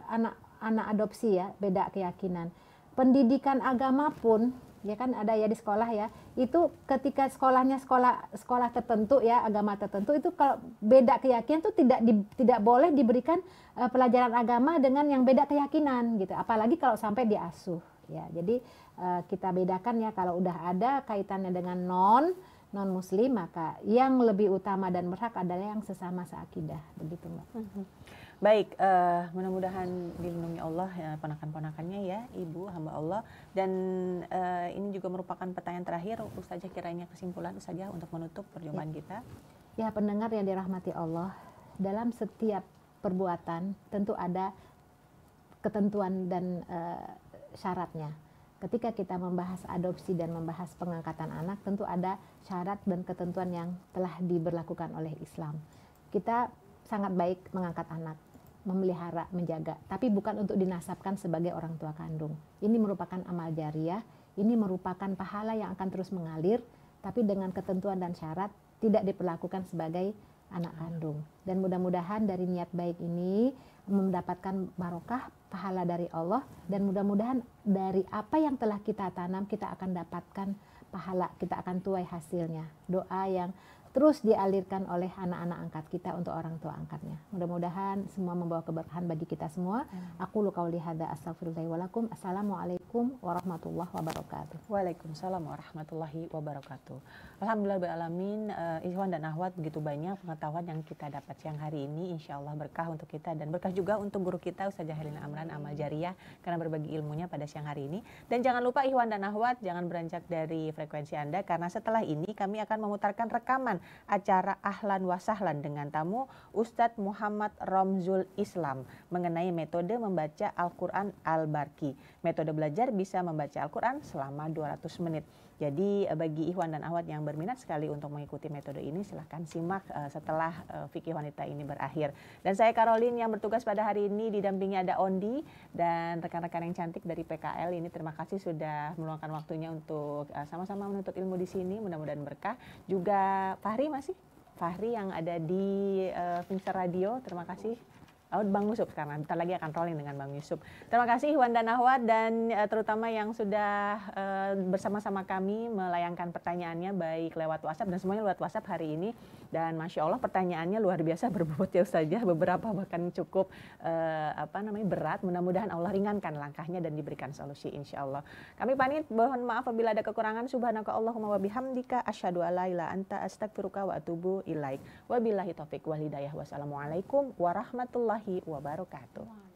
anak adopsi ya, beda keyakinan. Pendidikan agama pun ya kan ada ya di sekolah ya, itu ketika sekolahnya sekolah tertentu ya, agama tertentu, itu kalau beda keyakinan itu tidak boleh diberikan pelajaran agama dengan yang beda keyakinan gitu, apalagi kalau sampai diasuh ya. Jadi kita bedakan ya, kalau udah ada kaitannya dengan non muslim, maka yang lebih utama dan berhak adalah yang sesama seakidah, begitu Mbak. Baik, mudah-mudahan dilindungi Allah ya, ponakan-ponakannya ya, Ibu hamba Allah. Dan ini juga merupakan pertanyaan terakhir, Ustazah, kiranya kesimpulan Ustazah untuk menutup perjumpaan kita. Ya, pendengar yang dirahmati Allah, dalam setiap perbuatan tentu ada ketentuan dan syaratnya. Ketika kita membahas adopsi dan membahas pengangkatan anak, tentu ada syarat dan ketentuan yang telah diberlakukan oleh Islam. Kita sangat baik mengangkat anak, memelihara, menjaga, tapi bukan untuk dinasabkan sebagai orang tua kandung. Ini merupakan amal jariah, ini merupakan pahala yang akan terus mengalir, tapi dengan ketentuan dan syarat, tidak diperlakukan sebagai anak kandung. Dan mudah-mudahan dari niat baik ini mendapatkan barokah, pahala dari Allah, dan mudah-mudahan dari apa yang telah kita tanam kita akan dapatkan pahala, kita akan tuai hasilnya. Doa yang terus dialirkan oleh anak-anak angkat kita untuk orang tua angkatnya. Mudah-mudahan semua membawa keberkahan bagi kita semua. Aku lu qauli hadza astaghfirullahi wa lakum. Assalamualaikum warahmatullahi wabarakatuh. Waalaikumsalam warahmatullahi wabarakatuh. Alhamdulillahirrahmanirrahim. Ikhwan dan akhwat, begitu banyak pengetahuan yang kita dapat siang hari ini. Insya Allah berkah untuk kita dan berkah juga untuk guru kita Ustazah Herlina Amran Amal Jariyah karena berbagi ilmunya pada siang hari ini. Dan jangan lupa ikhwan dan akhwat, jangan beranjak dari frekuensi Anda karena setelah ini kami akan memutarkan rekaman acara Ahlan wa Sahlan dengan tamu Ustadz Muhammad Romzul Islam mengenai metode membaca Al-Quran Al-Barki. Metode belajar bisa membaca Al-Quran selama 200 menit. Jadi bagi ikhwan dan akhwat yang berminat sekali untuk mengikuti metode ini, silahkan simak setelah Fikih Wanita ini berakhir. Dan saya Caroline yang bertugas pada hari ini, didampingi ada Ondi dan rekan-rekan yang cantik dari PKL ini. Terima kasih sudah meluangkan waktunya untuk sama-sama menuntut ilmu di sini. Mudah-mudahan berkah. Juga Fahri yang ada di Finser Radio. Terima kasih. Bang Yusuf sekarang, bentar lagi akan rolling dengan Bang Yusuf. Terima kasih Ikhwan dan Akhwat dan terutama yang sudah bersama-sama kami melayangkan pertanyaannya baik lewat WhatsApp dan semuanya lewat WhatsApp hari ini. Dan Masya Allah pertanyaannya luar biasa berbobot ya Ustazah, beberapa bahkan cukup berat. Mudah-mudahan Allah ringankan langkahnya dan diberikan solusi insya Allah. Kami pamit, mohon maaf apabila ada kekurangan. Subhanaka Allahumma wa bihamdika asyhadu alla ilaha anta astaghfiruka wa atubu ilaik. Wabillahi taufik wal hidayah. Wassalamualaikum warahmatullahi wabarakatuh.